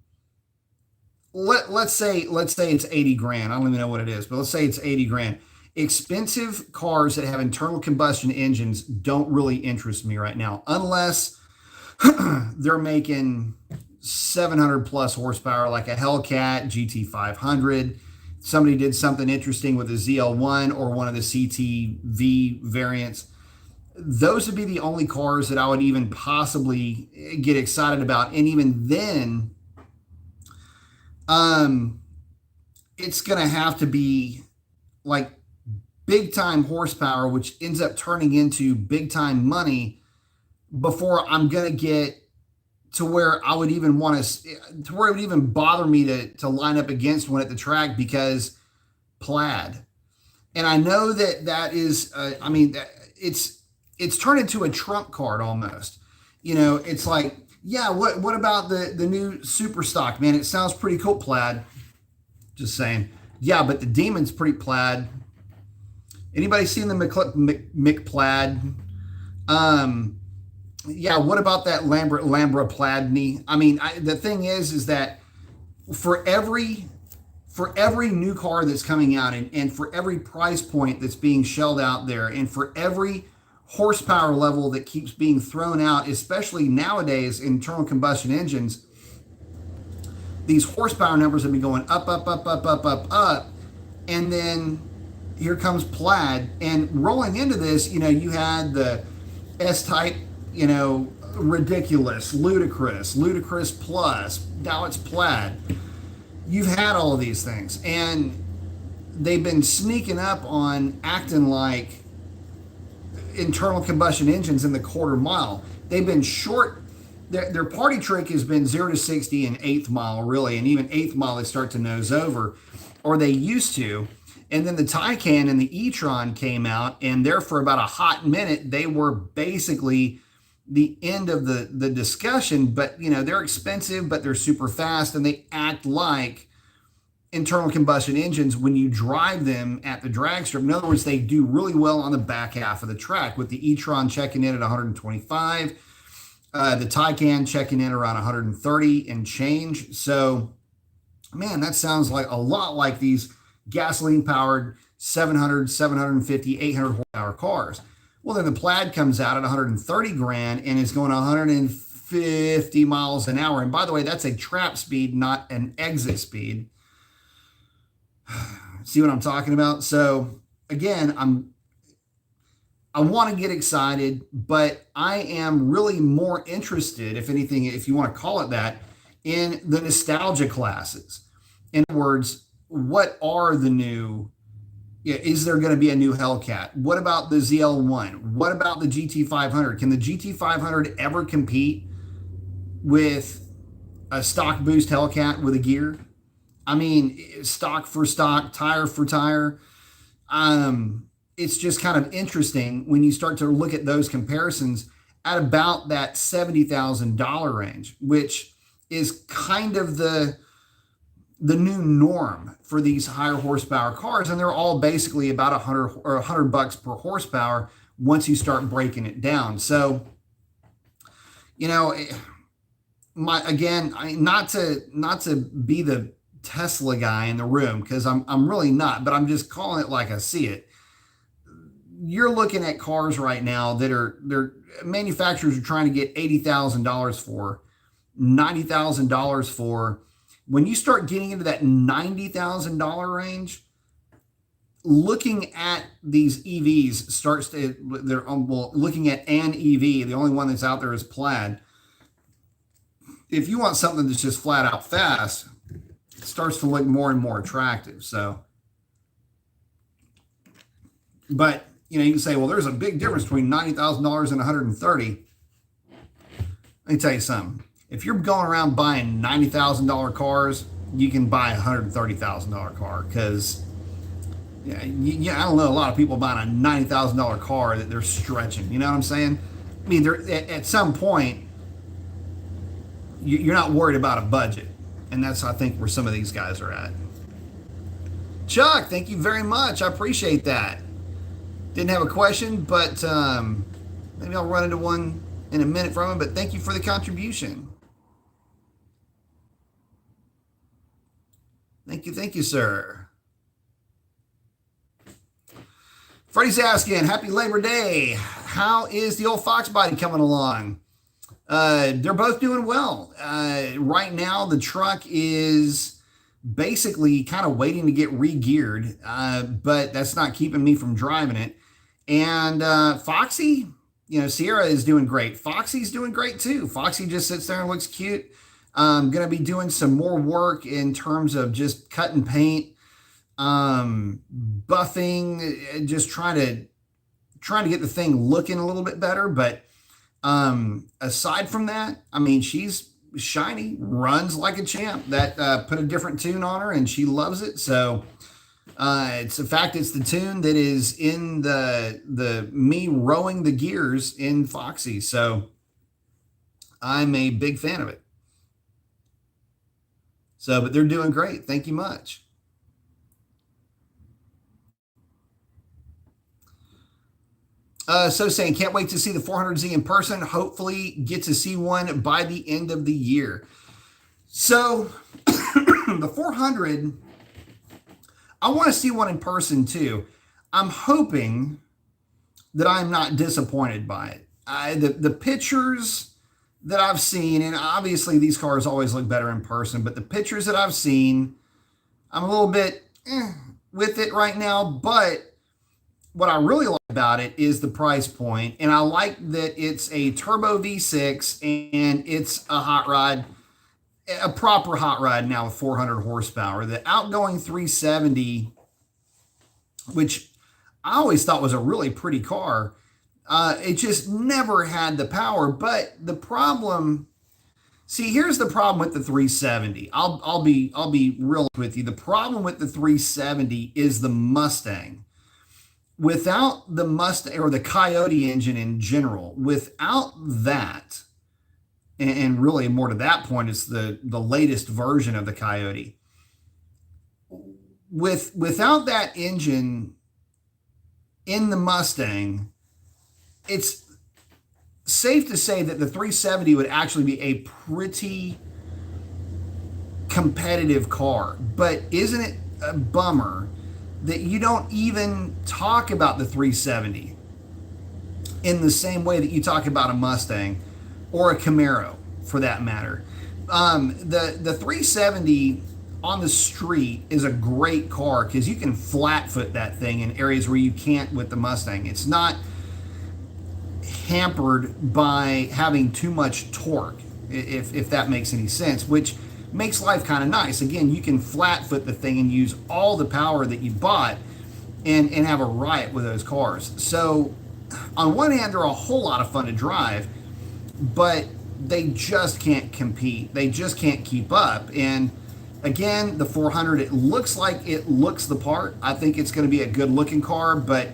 Let's say it's 80 grand. I don't even know what it is, but let's say it's 80 grand. Expensive cars that have internal combustion engines don't really interest me right now, unless they're making 700 plus horsepower, like a Hellcat GT500. Somebody did something interesting with a ZL1 or one of the CTV variants. Those would be the only cars that I would even possibly get excited about. And even then, it's going to have to be like big time horsepower, which ends up turning into big time money before I'm going to get to where I would even want to where it would even bother me to line up against one at the track, because plaid. And I know that is, I mean, it's turned into a trump card almost. You know, it's like, yeah, what about the new super stock, man? It sounds pretty cool, plaid. Just saying. Yeah, but the Demon's pretty plaid. Anybody seen the McPlaid? Yeah, what about that Lambra Plaid-ny? I mean, the thing is that for every new car that's coming out, and for every price point that's being shelled out there, and for every horsepower level that keeps being thrown out, especially nowadays in internal combustion engines, these horsepower numbers have been going up, and then here comes plaid. And rolling into this, you know, you had the S-Type, you know, ridiculous, ludicrous plus, now it's plaid. You've had all of these things, and they've been sneaking up on acting like internal combustion engines in the quarter mile. They've been short. Their party trick has been 0 to 60 in eighth mile, really, and even eighth mile they start to nose over, or they used to. And then the Taycan and the e-tron came out, and there for about a hot minute they were basically the end of the discussion. But you know, they're expensive, but they're super fast, and they act like internal combustion engines when you drive them at the drag strip. In other words, they do really well on the back half of the track, with the e-tron checking in at 125, the Taycan checking in around 130 and change. So, man, that sounds like a lot like these gasoline powered 700, 750, 800 horsepower cars. Well, then the plaid comes out at 130 grand and is going 150 miles an hour. And by the way, that's a trap speed, not an exit speed. See what I'm talking about? So again, I want to get excited, but I am really more interested, if anything, if you want to call it that, in the nostalgia classes. In other words, what are the new? Is there going to be a new Hellcat? What about the ZL1? What about the GT500? Can the GT500 ever compete with a stock boost Hellcat with a gear? I mean, stock for stock, tire for tire. It's just kind of interesting when you start to look at those comparisons at about that $70,000 range, which is kind of the new norm for these higher horsepower cars. And they're all basically about $100 per horsepower once you start breaking it down. So, you know, not to be the Tesla guy in the room, because I'm really not, but I'm just calling it like I see it. You're looking at cars right now that their manufacturers are trying to get $80,000 for, $90,000 for. When you start getting into that $90,000 range, looking at these EVs looking at an EV, the only one that's out there is plaid. If you want something that's just flat out fast, it starts to look more and more attractive. So, but you know, you can say, well, there's a big difference between $90,000 and $130,000. Let me tell you something. If you're going around buying $90,000 cars, you can buy a $130,000 car, because Yeah, I don't know a lot of people buying a $90,000 car that they're stretching. You know what I'm saying? I mean, they're at some point you're not worried about a budget, and that's I think where some of these guys are at. Chuck, thank you very much. I appreciate that. Didn't have a question, but maybe I'll run into one in a minute from him. But thank you for the contribution. Thank you, sir. Freddie's asking, happy Labor Day. How is the old Fox body coming along? They're both doing well. Right now, the truck is basically kind of waiting to get re-geared, but that's not keeping me from driving it. And Foxy, Sierra is doing great. Foxy's doing great too. Foxy just sits there and looks cute. I'm going to be doing some more work in terms of just cutting paint, buffing, just trying to get the thing looking a little bit better. But aside from that, I mean, she's shiny, runs like a champ. That put a different tune on her, and she loves it. So it's the tune that is in the me rowing the gears in Foxy. So I'm a big fan of it. So, but they're doing great. Thank you much. So saying, can't wait to see the 400Z in person. Hopefully get to see one by the end of the year. So the 400, I want to see one in person too. I'm hoping that I'm not disappointed by it. The pictures that I've seen, and obviously these cars always look better in person, but the pictures that I've seen, I'm a little bit with it right now. But what I really like about it is the price point, and I like that it's a turbo V6 and it's a hot rod, a proper hot rod now with 400 horsepower. The outgoing 370, which I always thought was a really pretty car, it just never had the power. But the problem, here's the problem with the 370. I'll be real with you. The problem with the 370 is the Mustang. Without the Mustang, or the Coyote engine in general, without that, and really more to that point, it's the latest version of the Coyote. Without that engine in the Mustang, it's safe to say that the 370 would actually be a pretty competitive car. But isn't it a bummer that you don't even talk about the 370 in the same way that you talk about a Mustang or a Camaro, for that matter? The 370 on the street is a great car because you can flat foot that thing in areas where you can't with the Mustang. It's not hampered by having too much torque, if that makes any sense, which makes life kind of nice. Again, you can flat foot the thing and use all the power that you bought and have a riot with those cars. So on one hand, they're a whole lot of fun to drive, but they just can't compete. They just can't keep up. And again, the 400, it looks the part. I think it's going to be a good looking car, but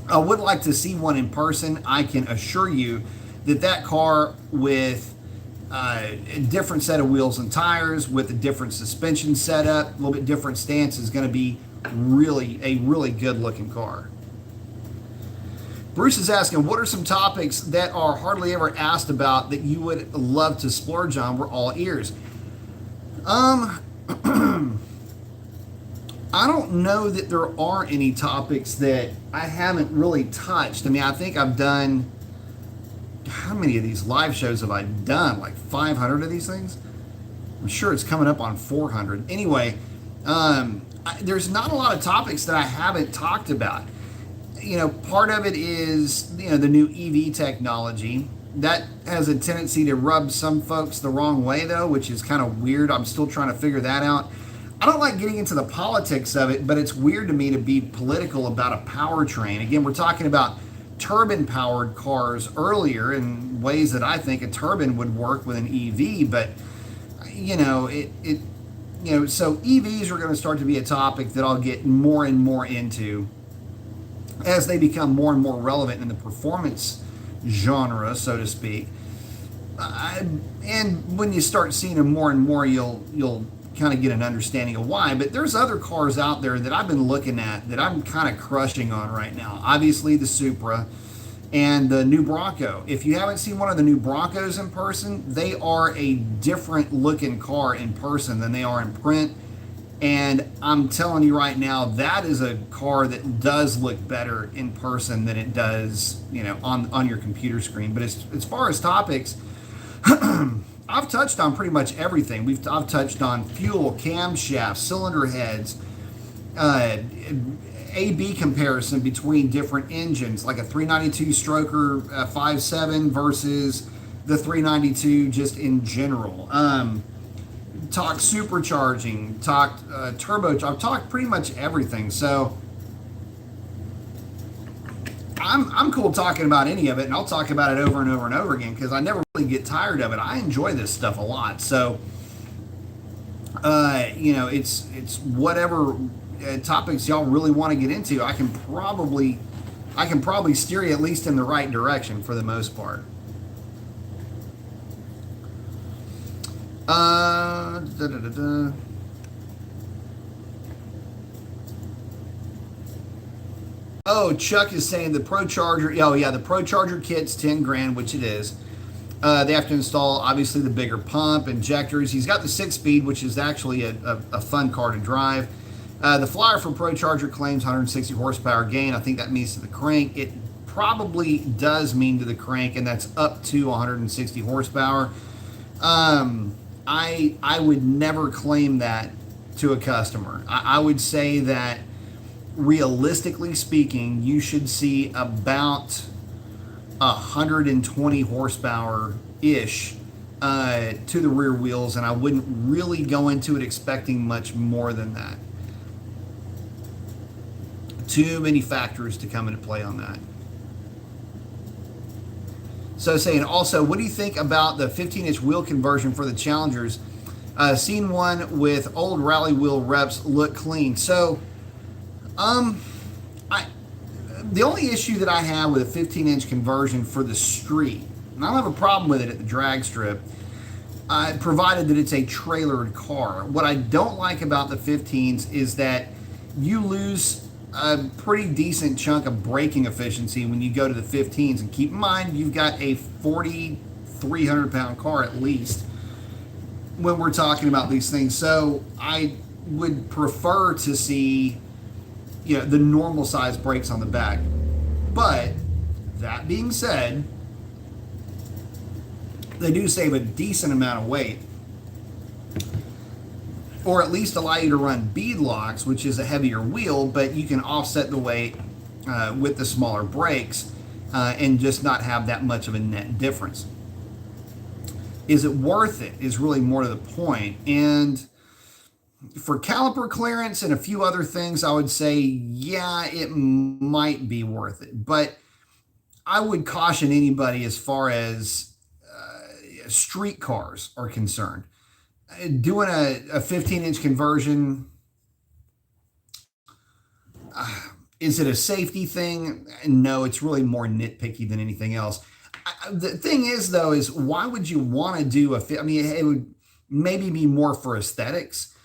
I would like to see one in person. I can assure you that car with a different set of wheels and tires, with a different suspension setup, a little bit different stance, is going to be a really good looking car. Bruce is asking, what are some topics that are hardly ever asked about that you would love to splurge on? We're all ears. I don't know that there are any topics that I haven't really touched. I mean, I think I've done, how many of these live shows have I done? Like 500 of these things? I'm sure it's coming up on 400. Anyway, there's not a lot of topics that I haven't talked about. Part of it is, the new EV technology. That has a tendency to rub some folks the wrong way, though, which is kind of weird. I'm still trying to figure that out. I don't like getting into the politics of it, but it's weird to me to be political about a powertrain. Again, we're talking about turbine-powered cars earlier in ways that I think a turbine would work with an EV, but, So EVs are going to start to be a topic that I'll get more and more into as they become more and more relevant in the performance genre, so to speak. And when you start seeing them more and more, you'll kind of get an understanding of why. But there's other cars out there that I've been looking at that I'm kind of crushing on right now. Obviously, the Supra and the new Bronco. If you haven't seen one of the new Broncos in person, they are a different looking car in person than they are in print. And I'm telling you right now, that is a car that does look better in person than it does, on your computer screen. But as far as topics, I've touched on pretty much everything. I've touched on fuel, camshafts, cylinder heads, A/B comparison between different engines, like a 392 stroker 5.7 versus the 392 just in general. Talked supercharging, talked turbo. I've talked pretty much everything. So I'm cool talking about any of it, and I'll talk about it over and over and over again because I never really get tired of it. I enjoy this stuff a lot. So it's whatever topics y'all really want to get into. I can probably steer you at least in the right direction for the most part. Oh, Chuck is saying the Procharger. Oh yeah, the Procharger kit's 10 grand, which it is. They have to install obviously the bigger pump, injectors. He's got the 6-speed, which is actually a fun car to drive. The flyer for Procharger claims 160 horsepower gain. I think that means to the crank. It probably does mean to the crank, and that's up to 160 horsepower. I would never claim that to a customer. I would say that realistically speaking, you should see about 120 horsepower ish to the rear wheels, and I wouldn't really go into it expecting much more than that. Too many factors to come into play on that. So saying also, what do you think about the 15-inch wheel conversion for the Challengers? Seen one with old rally wheel reps look clean. So, the only issue that I have with a 15-inch conversion for the street, and I don't have a problem with it at the drag strip, provided that it's a trailered car. What I don't like about the 15s is that you lose a pretty decent chunk of braking efficiency when you go to the 15s. And keep in mind, you've got a 4,300 pound car at least when we're talking about these things. So I would prefer to see, the normal size brakes on the back. But that being said, they do save a decent amount of weight, or at least allow you to run bead locks, which is a heavier wheel, but you can offset the weight with the smaller brakes and just not have that much of a net difference. Is it worth it is really more to the point. And for caliper clearance and a few other things, I would say, yeah, it might be worth it. But I would caution anybody as far as street cars are concerned. Doing a 15-inch conversion, is it a safety thing? No, it's really more nitpicky than anything else. The thing is, though, is why would you want to do it would maybe be more for aesthetics.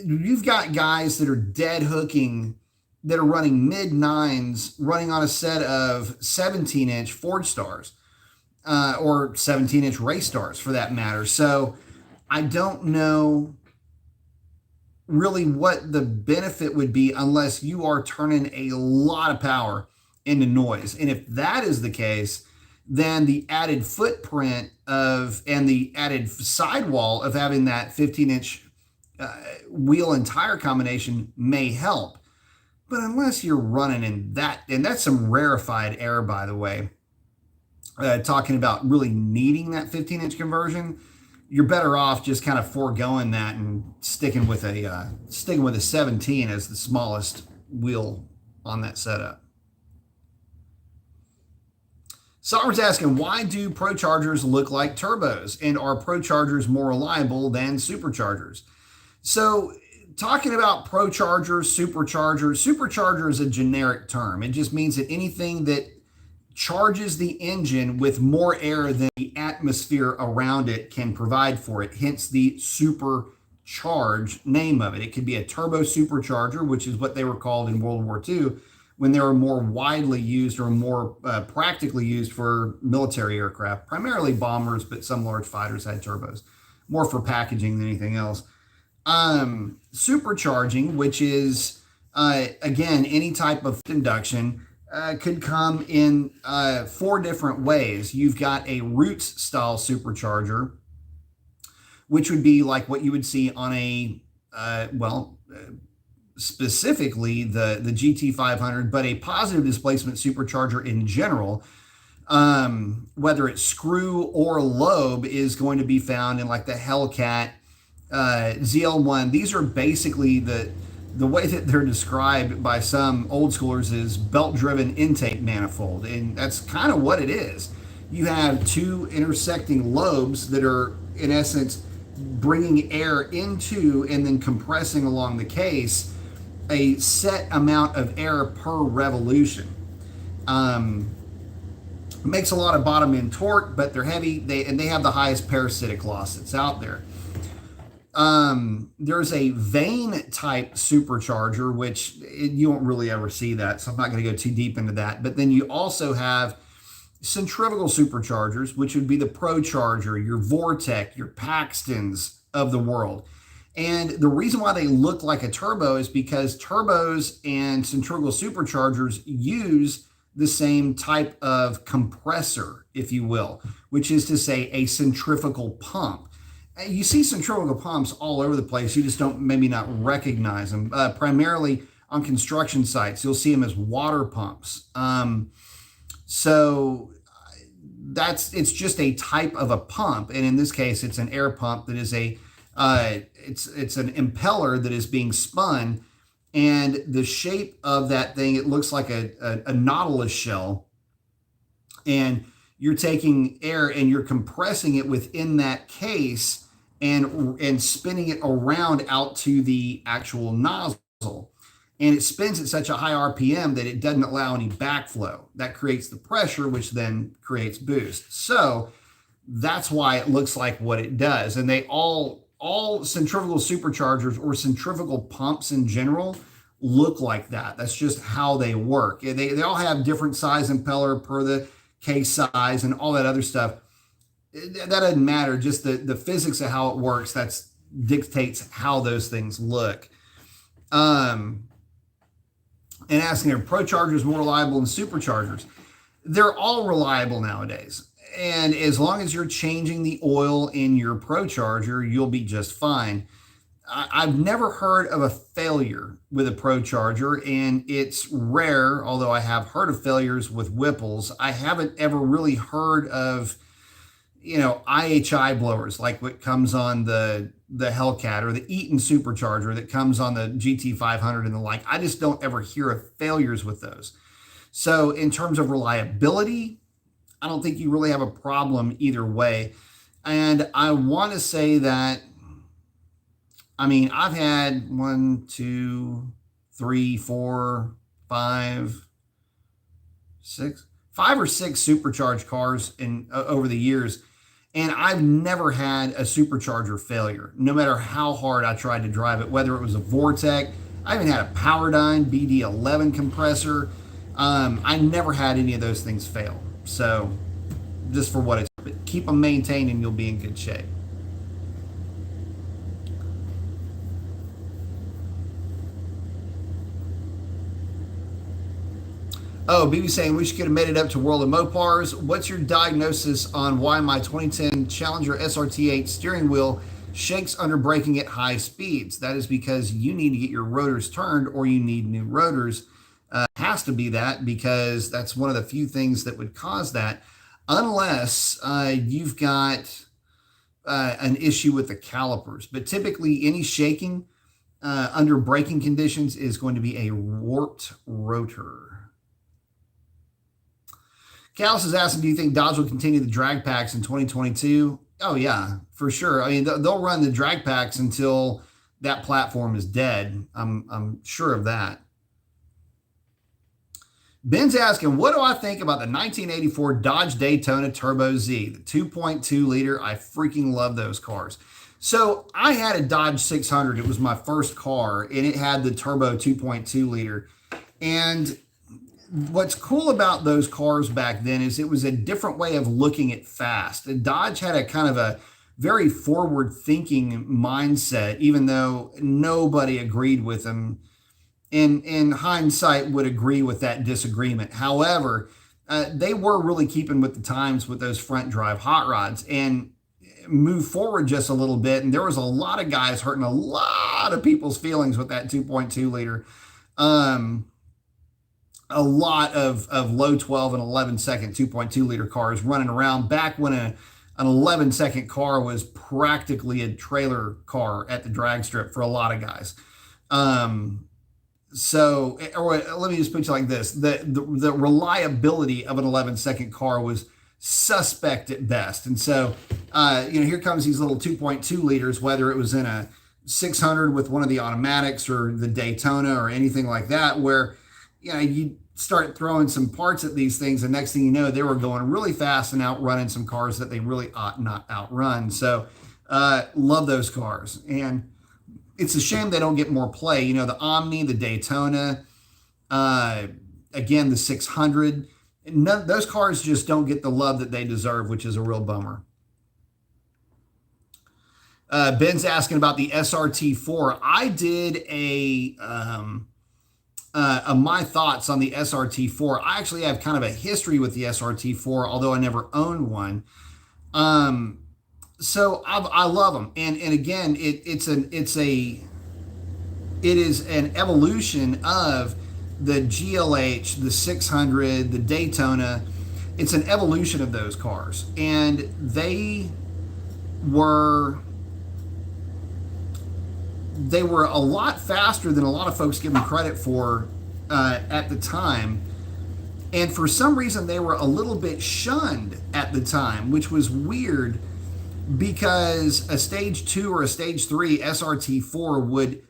You've got guys that are dead hooking, that are running mid-9s, running on a set of 17-inch Ford Stars, or 17-inch Race Stars for that matter. So I don't know really what the benefit would be unless you are turning a lot of power into noise. And if that is the case, then the added footprint and the added sidewall of having that 15-inch wheel and tire combination may help. But unless you're running in that, and that's some rarefied air, by the way, talking about really needing that 15-inch conversion, you're better off just kind of foregoing that and sticking with a 17 as the smallest wheel on that setup. Someone's asking, why do Prochargers look like turbos, and are Prochargers more reliable than Superchargers? So, talking about Procharger, Supercharger is a generic term. It just means that anything that charges the engine with more air than the atmosphere around it can provide for it, hence the supercharged name of it. It could be a turbo supercharger, which is what they were called in World War II when they were more widely used or more practically used for military aircraft, primarily bombers, but some large fighters had turbos, more for packaging than anything else. Supercharging, which is, again, any type of induction, could come in four different ways. You've got a roots style supercharger, which would be like what you would see on a, specifically the GT500, but a positive displacement supercharger in general, whether it's screw or lobe, is going to be found in like the Hellcat ZL1. These are basically the way that they're described by some old schoolers is belt-driven intake manifold, and that's kind of what it is. You have two intersecting lobes that are, in essence, bringing air into and then compressing along the case a set amount of air per revolution. It makes a lot of bottom end torque, but they're heavy. They have the highest parasitic loss that's out there. There's a vane type supercharger, which you won't really ever see that, so I'm not going to go too deep into that. But then you also have centrifugal superchargers, which would be the Procharger, your Vortec, your Paxtons of the world. And the reason why they look like a turbo is because turbos and centrifugal superchargers use the same type of compressor, if you will, which is to say a centrifugal pump. You see centrifugal pumps all over the place. You just don't maybe not recognize them. Primarily on construction sites, you'll see them as water pumps. So it's just a type of a pump, and in this case, it's an air pump that is it's an impeller that is being spun, and the shape of that thing, it looks like a nautilus shell, and you're taking air and you're compressing it within that case and spinning it around out to the actual nozzle. And it spins at such a high RPM that it doesn't allow any backflow. That creates the pressure, which then creates boost. So that's why it looks like what it does. And they all centrifugal superchargers or centrifugal pumps in general look like that. That's just how they work. They all have different size impeller per the case size and all that other stuff. That doesn't matter. Just the physics of how it works, that dictates how those things look. And asking, are Prochargers more reliable than superchargers? They're all reliable nowadays. And as long as you're changing the oil in your Procharger, you'll be just fine. I've never heard of a failure with a Procharger, and it's rare, although I have heard of failures with Whipples. I haven't ever really heard of, IHI blowers like what comes on the Hellcat or the Eaton Supercharger that comes on the GT500 and the like. I just don't ever hear of failures with those. So in terms of reliability, I don't think you really have a problem either way. And I want to say that, I've had 5 or 6 supercharged cars over the years, and I've never had a supercharger failure, no matter how hard I tried to drive it, whether it was a Vortec. I even had a Powerdyne BD11 compressor. I never had any of those things fail. So just for what it's worth, keep them maintained and you'll be in good shape. Oh, BB saying we should get made it up to World of Mopars. What's your diagnosis on why my 2010 Challenger SRT8 steering wheel shakes under braking at high speeds? That is because you need to get your rotors turned or you need new rotors. Has to be that, because that's one of the few things that would cause that, unless you've got an issue with the calipers. But typically any shaking under braking conditions is going to be a warped rotor. Callis is asking, do you think Dodge will continue the drag packs in 2022? Oh, yeah, for sure. They'll run the drag packs until that platform is dead. I'm sure of that. Ben's asking, what do I think about the 1984 Dodge Daytona Turbo Z, the 2.2 liter? I freaking love those cars. So I had a Dodge 600. It was my first car, and it had the turbo 2.2 liter. And what's cool about those cars back then is it was a different way of looking at fast. And Dodge had a kind of a very forward-thinking mindset, even though nobody agreed with them. In hindsight, would agree with that disagreement. However, they were really keeping with the times with those front drive hot rods and move forward just a little bit. And there was a lot of guys hurting a lot of people's feelings with that 2.2 liter. A lot of low 12 and 11 second 2.2 liter cars running around back when an 11 second car was practically a trailer car at the drag strip for a lot of guys. So, or let me just put it like this: the reliability of an 11-second car was suspect at best. And so, here comes these little 2.2 liters, whether it was in a 600 with one of the automatics or the Daytona or anything like that, where you start throwing some parts at these things, and next thing you know, they were going really fast and outrunning some cars that they really ought not outrun. So, love those cars. And it's a shame they don't get more play. The Omni, the Daytona, again, the 600. Those cars just don't get the love that they deserve, which is a real bummer. Ben's asking about the SRT4. I did a my thoughts on the SRT4. I actually have kind of a history with the SRT4, although I never owned one. So I love them, and again, it is an evolution of the GLH, the 600, the Daytona. It's an evolution of those cars, and they were a lot faster than a lot of folks give them credit for at the time. And for some reason, they were a little bit shunned at the time, which was weird, because a stage 2 or a stage 3 SRT4 would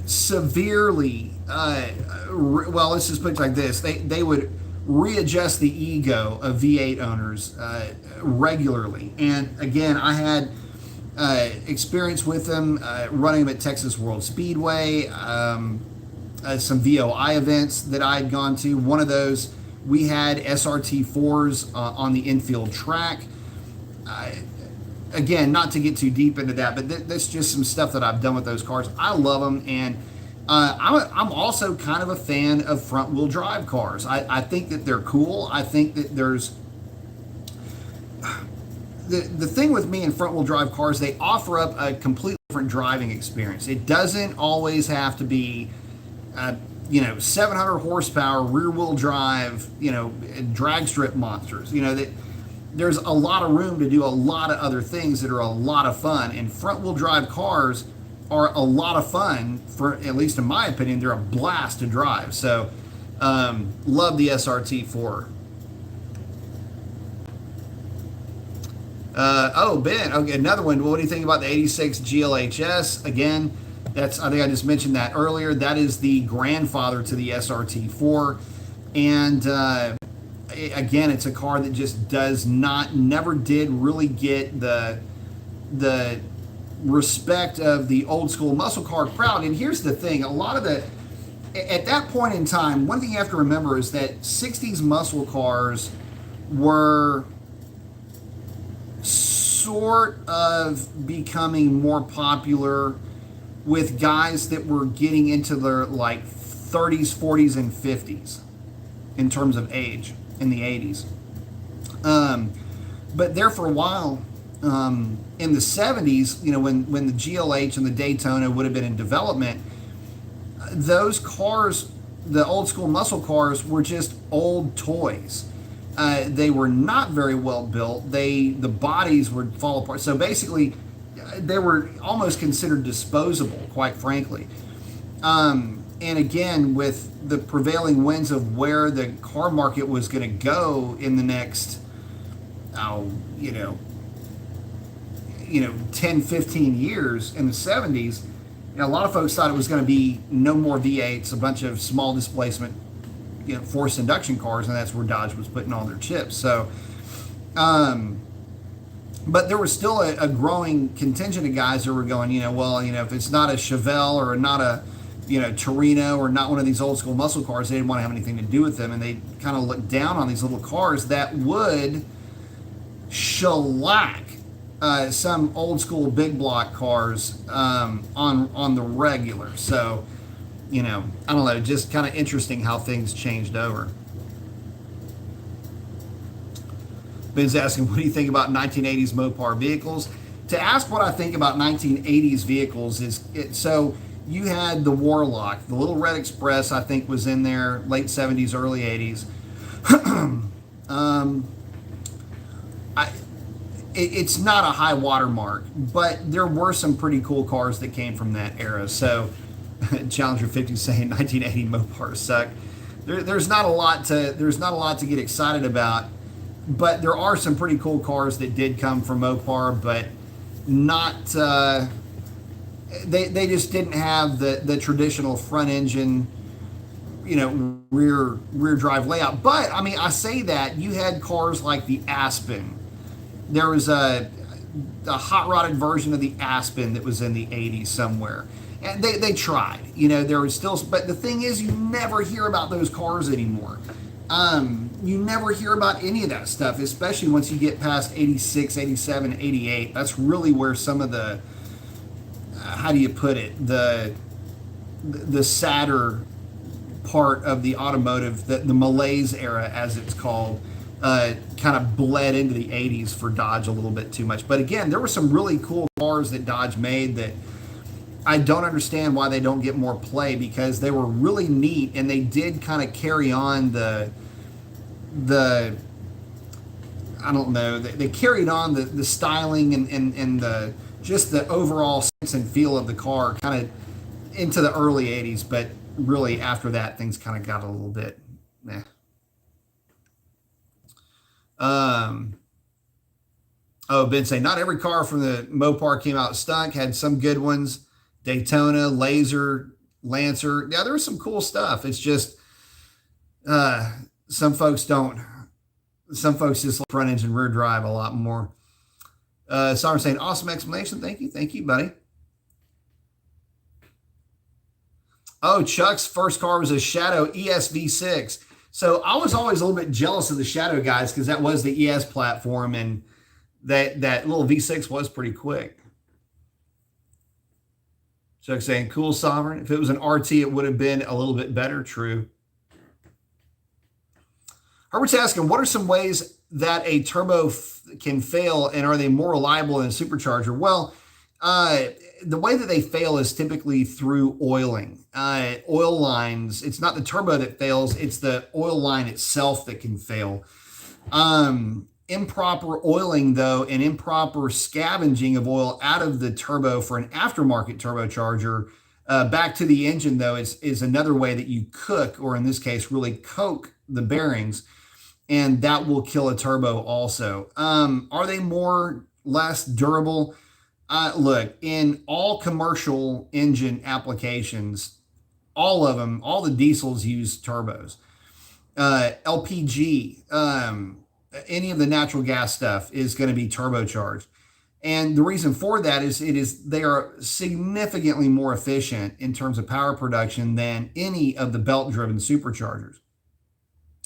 severely, let's just put it like this: they would readjust the ego of V8 owners regularly. And again, I had experience with them running them at Texas World Speedway, some VOI events that I had gone to. One of those, we had SRT4s on the infield track. Again, not to get too deep into that, but that's just some stuff that I've done with those cars. I love them, and I'm also kind of a fan of front-wheel drive cars. I think that they're cool. I think that there's the thing with me in front-wheel drive cars, they offer up a completely different driving experience. It doesn't always have to be 700 horsepower rear-wheel drive, drag strip monsters. There's a lot of room to do a lot of other things that are a lot of fun, and front-wheel drive cars are a lot of fun. For, at least in my opinion, they're a blast to drive. So love the SRT4. Ben, okay, another one. What do you think about the 86 GLHS? Again, I think I just mentioned that earlier. That is the grandfather to the SRT4, and again, it's a car that just never did really get the respect of the old school muscle car crowd. And here's the thing: at that point in time, one thing you have to remember is that 60s muscle cars were sort of becoming more popular with guys that were getting into their 30s, 40s, and 50s in terms of age in the 80s. But there for a while, in the 70s, when the GLH and the Daytona would have been in development, those cars, the old school muscle cars, were just old toys. They were not very well built. The bodies would fall apart. So basically, they were almost considered disposable, quite frankly. And again, with the prevailing winds of where the car market was going to go in the next, 10, 15 years in the 70s, a lot of folks thought it was going to be no more V8s, a bunch of small displacement, forced induction cars, and that's where Dodge was putting all their chips. So, but there was still a growing contingent of guys that were going, if it's not a Chevelle or not a, Torino or not one of these old school muscle cars, they didn't want to have anything to do with them. And they kind of looked down on these little cars that would shellac some old school big block cars on the regular. So, I don't know, just kind of interesting how things changed over. Ben's asking, what do you think about 1980s Mopar vehicles? To ask what I think about 1980s vehicles so you had the Warlock, the Little Red Express, I think was in there, late 70s, early 80s. It's not a high watermark, but there were some pretty cool cars that came from that era. So Challenger 50 saying 1980 Mopars suck. There's not a lot to get excited about, but there are some pretty cool cars that did come from Mopar, but not they just didn't have the traditional front engine, rear drive layout. But I mean, I say that you had cars like the Aspen. There was a hot rodded version of the Aspen that was in the 80s somewhere. And they tried, there was still, but the thing is, you never hear about those cars anymore. You never hear about any of that stuff, especially once you get past 86, 87, 88. That's really where some of the, how do you put it, the sadder part of the automotive, the malaise era, as it's called, kind of bled into the 80s for Dodge a little bit too much. But again, there were some really cool cars that Dodge made that I don't understand why they don't get more play, because they were really neat and they did kind of carry on the I don't know, they carried on the styling and the just the overall sense and feel of the car kind of into the early 80s, but really after that things kind of got a little bit meh. Ben saying not every car from the Mopar came out stunk, had some good ones. Daytona, Laser, Lancer. Yeah, there was some cool stuff. It's just some folks just like front engine rear drive a lot more. Sarah saying awesome explanation. Thank you, buddy. Oh, Chuck's first car was a Shadow ES-V6. So I was always a little bit jealous of the Shadow guys because that was the ES platform, and that little V6 was pretty quick. Chuck saying, cool, Sovereign. If it was an RT, it would have been a little bit better. True. Herbert's asking, what are some ways that a turbo can fail, and are they more reliable than a supercharger? Well, the way that they fail is typically through oiling. Oil lines, it's not the turbo that fails, it's the oil line itself that can fail. Improper oiling, though, and improper scavenging of oil out of the turbo for an aftermarket turbocharger back to the engine, though, is another way that you cook, or in this case, really coke the bearings, and that will kill a turbo also. Are they less durable? Look, in all commercial engine applications, all of them, all the diesels use turbos. LPG, any of the natural gas stuff is going to be turbocharged. And the reason for that is they are significantly more efficient in terms of power production than any of the belt-driven superchargers.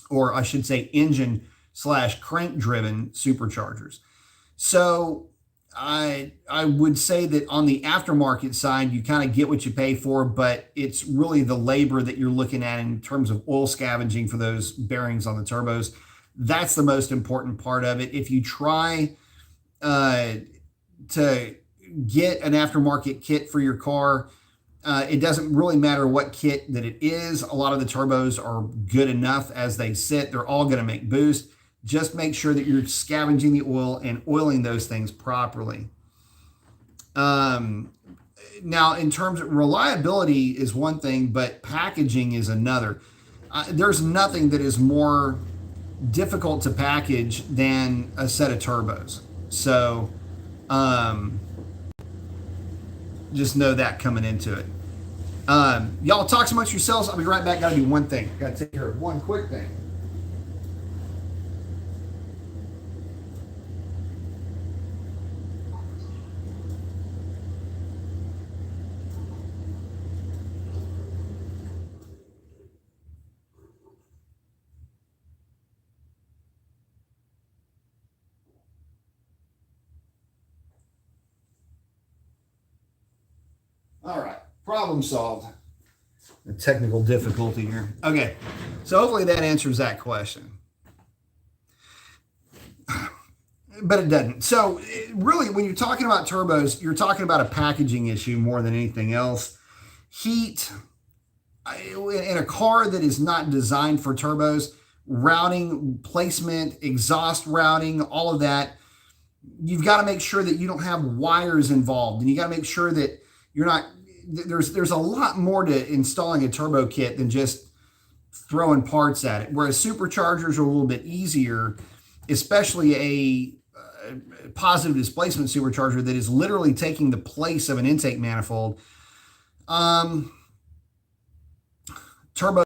Or I should say engine/crank-driven superchargers. So I would say that on the aftermarket side, you kind of get what you pay for, but it's really the labor that you're looking at in terms of oil scavenging for those bearings on the turbos. That's the most important part of it. If you try to get an aftermarket kit for your car, it doesn't really matter what kit that it is. A lot of the turbos are good enough as they sit. They're all going to make boost. Just make sure that you're scavenging the oil and oiling those things properly. Now, in terms of reliability is one thing, but packaging is another. There's nothing that is more difficult to package than a set of turbos. So Um, just know that coming into it. Y'all talk amongst yourselves. I'll be right back. Got to do one thing. Got to take care of one quick thing. All right, problem solved. A technical difficulty here. Okay, so hopefully that answers that question. But it doesn't. So really, when you're talking about turbos, you're talking about a packaging issue more than anything else. Heat in a car that is not designed for turbos, routing, placement, exhaust routing, all of that, you've got to make sure that you don't have wires involved, and you got to make sure that you're not. There's a lot more to installing a turbo kit than just throwing parts at it. Whereas superchargers are a little bit easier, especially a positive displacement supercharger that is literally taking the place of an intake manifold. Turbo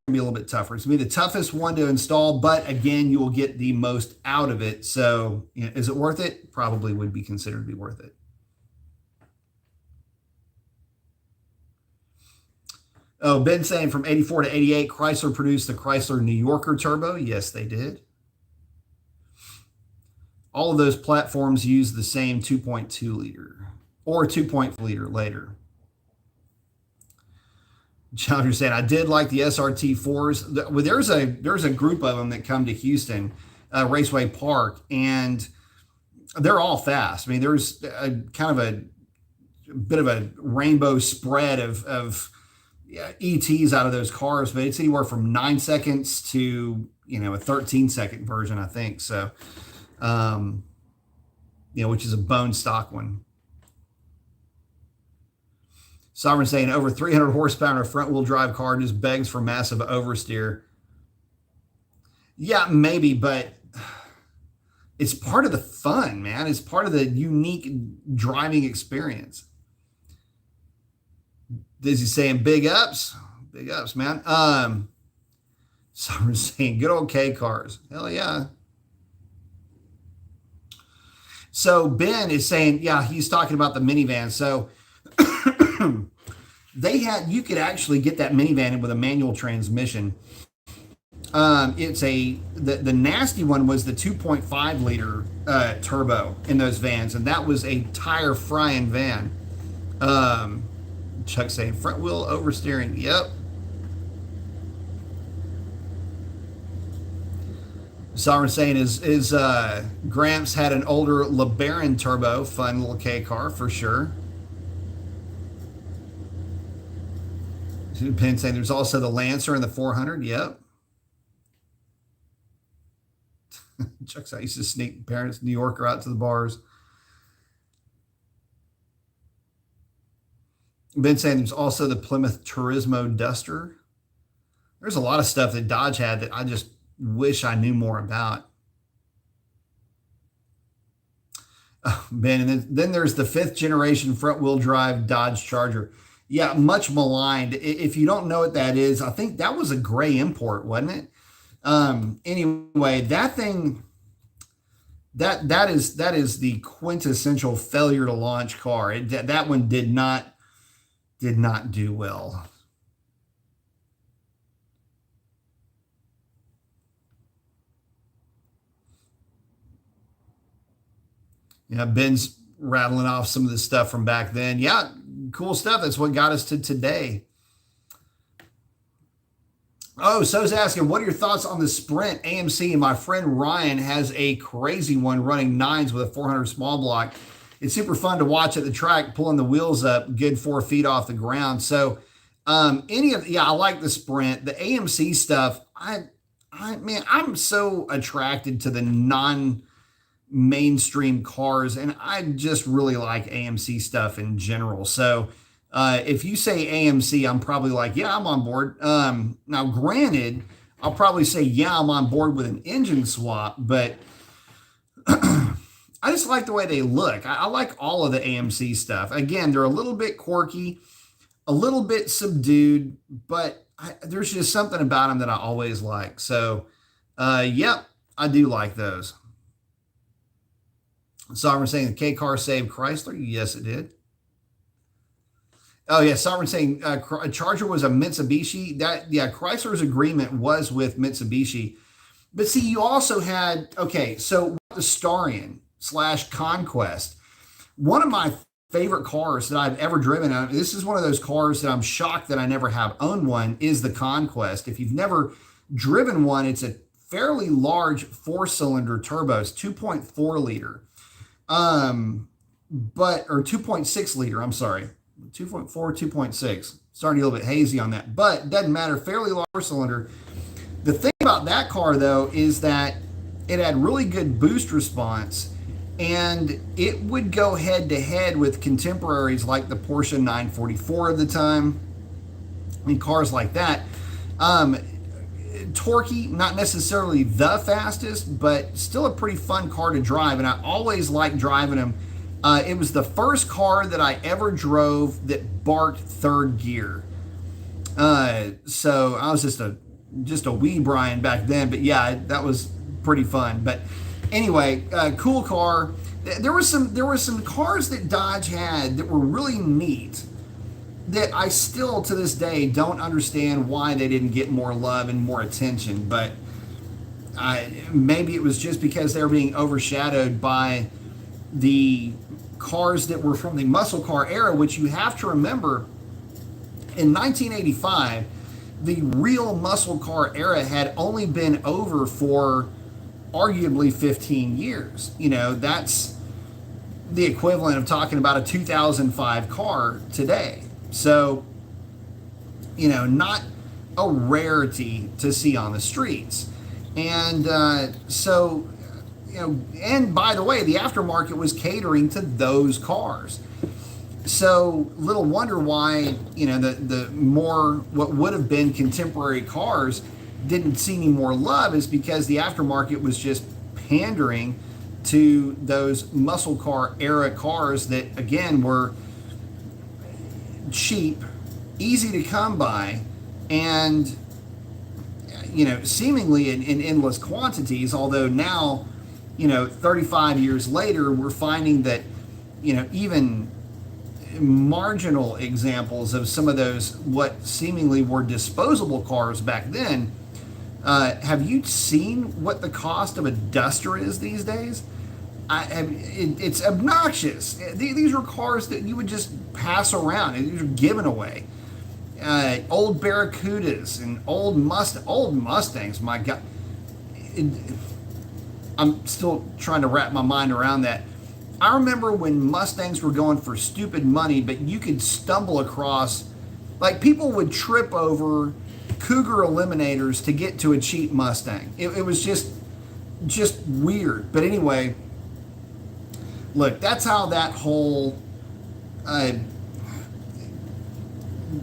can be a little bit tougher. It's going to be the toughest one to install, but again, you will get the most out of it. So, is it worth it? Probably would be considered to be worth it. Oh, Ben saying from 84 to 88, Chrysler produced the Chrysler New Yorker turbo. Yes, they did. All of those platforms use the same 2.2 liter or 2.4 liter later. Challenger saying, I did like the SRT4s. Well, there's a group of them that come to Houston, Raceway Park, and they're all fast. I mean, there's a kind of a bit of a rainbow spread of ETs out of those cars, but it's anywhere from 9 seconds to, a 13-second version, I think. So, which is a bone stock one. Sovereign saying over 300 horsepower in a front-wheel drive car just begs for massive oversteer. Yeah, maybe, but it's part of the fun, man. It's part of the unique driving experience. Dizzy saying big ups, man. Someone saying good old K cars. Hell yeah. So Ben is saying, yeah, he's talking about the minivan. So you could actually get that minivan with a manual transmission. The nasty one was the 2.5 liter turbo in those vans, and that was a tire frying van. Chuck saying front wheel oversteering. Yep. Sovereign saying is Gramps had an older LeBaron turbo, fun little K car for sure. Penn saying there's also the Lancer and the 400. Yep. Chuck saying I used to sneak parents New Yorker out to the bars. Ben saying there's also the Plymouth Turismo Duster. There's a lot of stuff that Dodge had that I just wish I knew more about. Oh, Ben, and then there's the 5th generation front-wheel drive Dodge Charger. Yeah, much maligned. If you don't know what that is, I think that was a gray import, wasn't it? Anyway, that thing, that is the quintessential failure to launch car. That one did not do well. Yeah, Ben's rattling off some of the stuff from back then. Yeah, cool stuff. That's what got us to today. Oh, so's asking, what are your thoughts on the Sprint AMC? And my friend Ryan has a crazy one running 9s with a 400 small block. It's super fun to watch at the track, pulling the wheels up, good 4 feet off the ground. So, I like the Sprint. The AMC stuff, I'm so attracted to the non-mainstream cars, and I just really like AMC stuff in general. So, if you say AMC, I'm probably like, yeah, I'm on board. Now, granted, I'll probably say, yeah, I'm on board with an engine swap, but I just like the way they look. I like all of the AMC stuff. Again, they're a little bit quirky, a little bit subdued, but there's just something about them that I always like. So, yep, I do like those. Sovereign saying the K car saved Chrysler. Yes, it did. Oh yeah, Sovereign saying Charger was a Mitsubishi. That yeah, Chrysler's agreement was with Mitsubishi. But see, you also had okay, so the Starion / Conquest. One of my favorite cars that I've ever driven. This is one of those cars that I'm shocked that I never have owned one. Is the Conquest. If you've never driven one, it's a fairly large 4-cylinder turbo. It's 2.4 liter, but or 2.6 liter. I'm sorry. 2.4, 2.6. Starting a little bit hazy on that, but doesn't matter. Fairly large cylinder. The thing about that car, though, is that it had really good boost response, and it would go head to head with contemporaries like the Porsche 944 of the time, and cars like that. Torquey, not necessarily the fastest, but still a pretty fun car to drive, and I always liked driving them. It was the first car that I ever drove that barked third gear. So I was just a wee Brian back then, but yeah, that was pretty fun. But anyway, cool car. There were some cars that Dodge had that were really neat that I still to this day don't understand why they didn't get more love and more attention. But maybe it was just because they were being overshadowed by the cars that were from the muscle car era, which you have to remember in 1985, the real muscle car era had only been over for arguably 15 years. You know, that's the equivalent of talking about a 2005 car today. So, you know, not a rarity to see on the streets. And so, you know, and by the way, the aftermarket was catering to those cars. So little wonder why, you know, the more what would have been contemporary cars didn't see any more love, is because the aftermarket was just pandering to those muscle car era cars that again were cheap, easy to come by, and you know, seemingly in endless quantities. Although now, you know, 35 years later, we're finding that, you know, even marginal examples of some of those what seemingly were disposable cars back then. Have you seen what the cost of a Duster is these days? It's obnoxious. These were cars that you would just pass around. These are given away. Old Barracudas and old Mustangs. My God, I'm still trying to wrap my mind around that. I remember when Mustangs were going for stupid money, but you could stumble across, like people would trip over Cougar Eliminators to get to a cheap Mustang. It was just weird. But anyway, look, that's how that whole I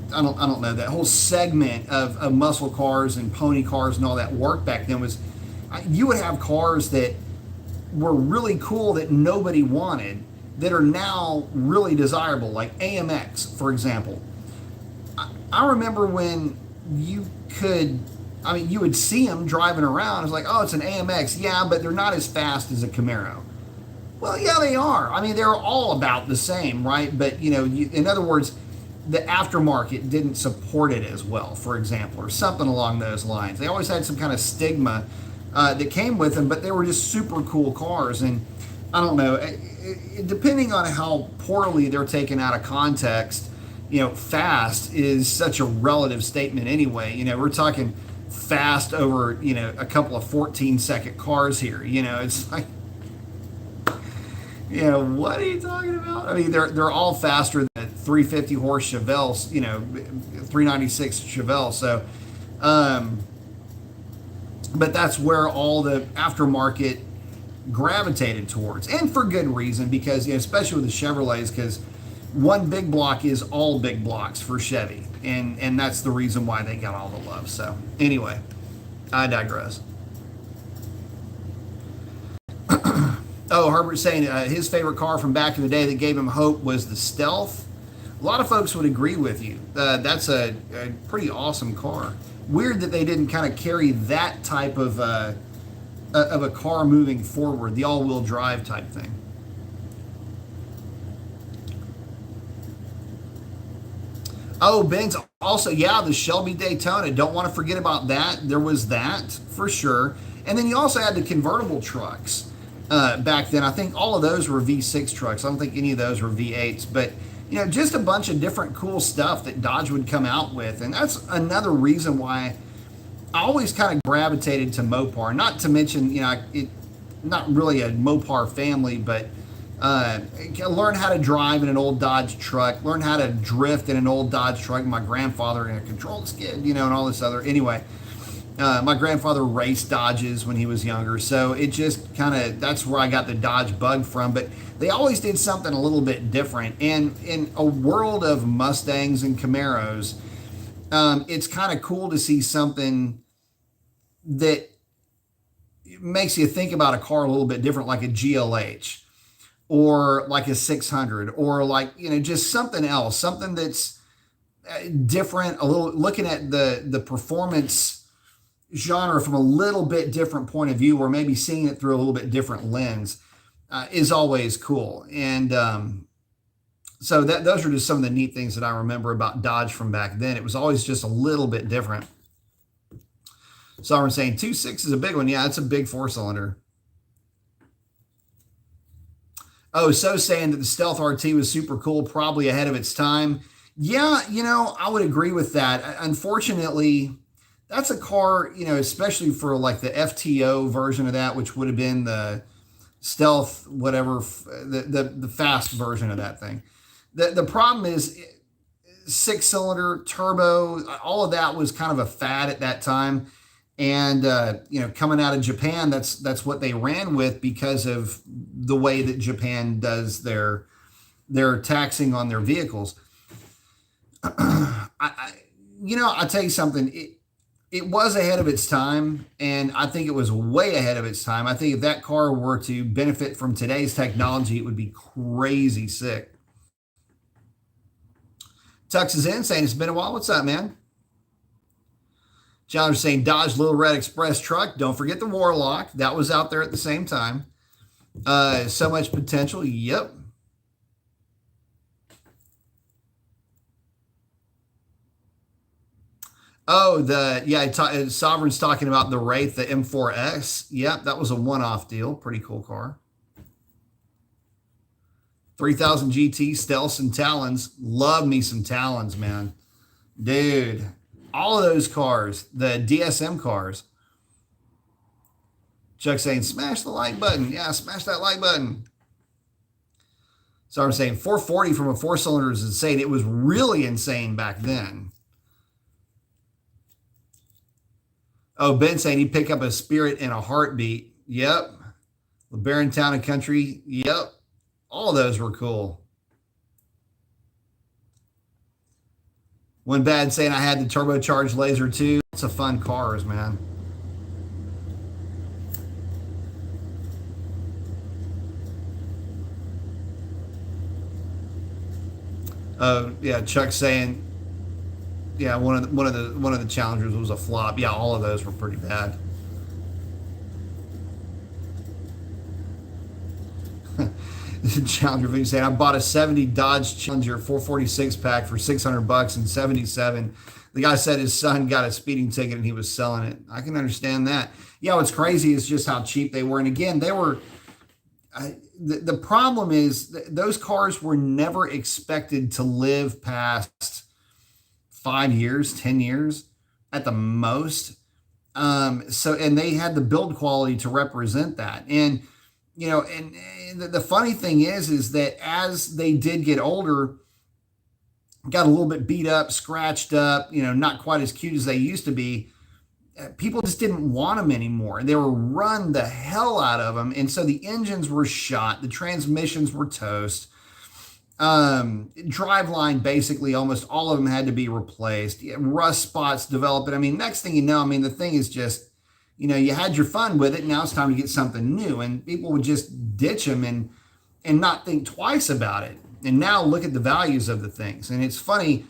don't know, that whole segment of muscle cars and pony cars and all that worked back then. Was you would have cars that were really cool that nobody wanted that are now really desirable, like AMX, for example. I remember when you would see them driving around. It's like, oh, it's an AMX. Yeah, but they're not as fast as a Camaro. Well, yeah, they are. I mean, they're all about the same, right? But, you know, in other words, the aftermarket didn't support it as well, for example, or something along those lines. They always had some kind of stigma that came with them, but they were just super cool cars. And I don't know, depending on how poorly they're taken out of context, you know, fast is such a relative statement anyway. You know, we're talking fast over, you know, a couple of 14-second cars here. You know, it's like, you know, what are you talking about? I mean, they're all faster than 350 horse Chevelle, you know, 396 Chevelle. So, but that's where all the aftermarket gravitated towards, and for good reason, because, you know, especially with the Chevrolets, because one big block is all big blocks for Chevy, and that's the reason why they got all the love. So anyway, I digress. Oh, Herbert's saying his favorite car from back in the day that gave him hope was the Stealth. A lot of folks would agree with you. That's a pretty awesome car. Weird that they didn't kind of carry that type of a car moving forward, the all-wheel drive type thing. Oh, Ben's also, yeah, the Shelby Daytona. Don't want to forget about that. There was that for sure. And then you also had the convertible trucks back then. I think all of those were V6 trucks. I don't think any of those were V8s, but just a bunch of different cool stuff that Dodge would come out with. And that's another reason why I always kind of gravitated to Mopar. Not to mention, not really a Mopar family, but learn how to drive in an old Dodge truck, learn how to drift in an old Dodge truck. My grandfather in a control skid, and all this other. Anyway, my grandfather raced Dodges when he was younger, so it just kind of, that's where I got the Dodge bug from. But they always did something a little bit different. And in a world of Mustangs and Camaros, it's kind of cool to see something that makes you think about a car a little bit different, like a GLH or like a 600 or like, just something else, something that's different, a little, looking at the performance genre from a little bit different point of view, or maybe seeing it through a little bit different lens is always cool. And so those are just some of the neat things that I remember about Dodge from back then. It was always just a little bit different. So I'm saying 2.6 is a big one. Yeah, it's a big 4-cylinder. Oh, so saying that the Stealth RT was super cool, probably ahead of its time. Yeah, I would agree with that. Unfortunately, that's a car, especially for like the FTO version of that, which would have been the Stealth, whatever, the fast version of that thing. The problem is 6-cylinder turbo, all of that was kind of a fad at that time. And, coming out of Japan, that's what they ran with because of the way that Japan does their taxing on their vehicles. I'll tell you something. It was ahead of its time, and I think it was way ahead of its time. I think if that car were to benefit from today's technology, it would be crazy sick. Tux is in saying, it's been a while. What's up, man? Challenger's saying Dodge Little Red Express truck. Don't forget the Warlock. That was out there at the same time. So much potential. Yep. Oh, Sovereign's talking about the Wraith, the M4X. Yep, that was a one-off deal. Pretty cool car. 3000 GT, Stealths, and Talons. Love me some Talons, man. Dude. All of those cars, the DSM cars. Chuck saying, smash the like button. Yeah, smash that like button. So I'm saying 440 from a 4-cylinder is insane. It was really insane back then. Oh, Ben saying he'd pick up a Spirit in a heartbeat. Yep. LeBaron Town and Country. Yep. All of those were cool. When Bad saying I had the turbocharged Laser too. It's a fun cars, man. Yeah, Chuck saying, yeah, one of the Challengers was a flop. Yeah, all of those were pretty bad. Challenger Ving saying, I bought a 70 Dodge Challenger 446 pack for $600 in 77. The guy said his son got a speeding ticket and he was selling it. I can understand that. Yeah, what's crazy is just how cheap they were. And again, they were, the problem is those cars were never expected to live past 5 years, 10 years at the most. And they had the build quality to represent that. And, and the funny thing is that as they did get older, got a little bit beat up, scratched up, not quite as cute as they used to be, people just didn't want them anymore. They were run the hell out of them. And so the engines were shot. The transmissions were toast. Driveline, basically almost all of them had to be replaced. Rust spots developed. And next thing you know, the thing is just, you had your fun with it. Now it's time to get something new, and people would just ditch them and not think twice about it. And now look at the values of the things. And it's funny,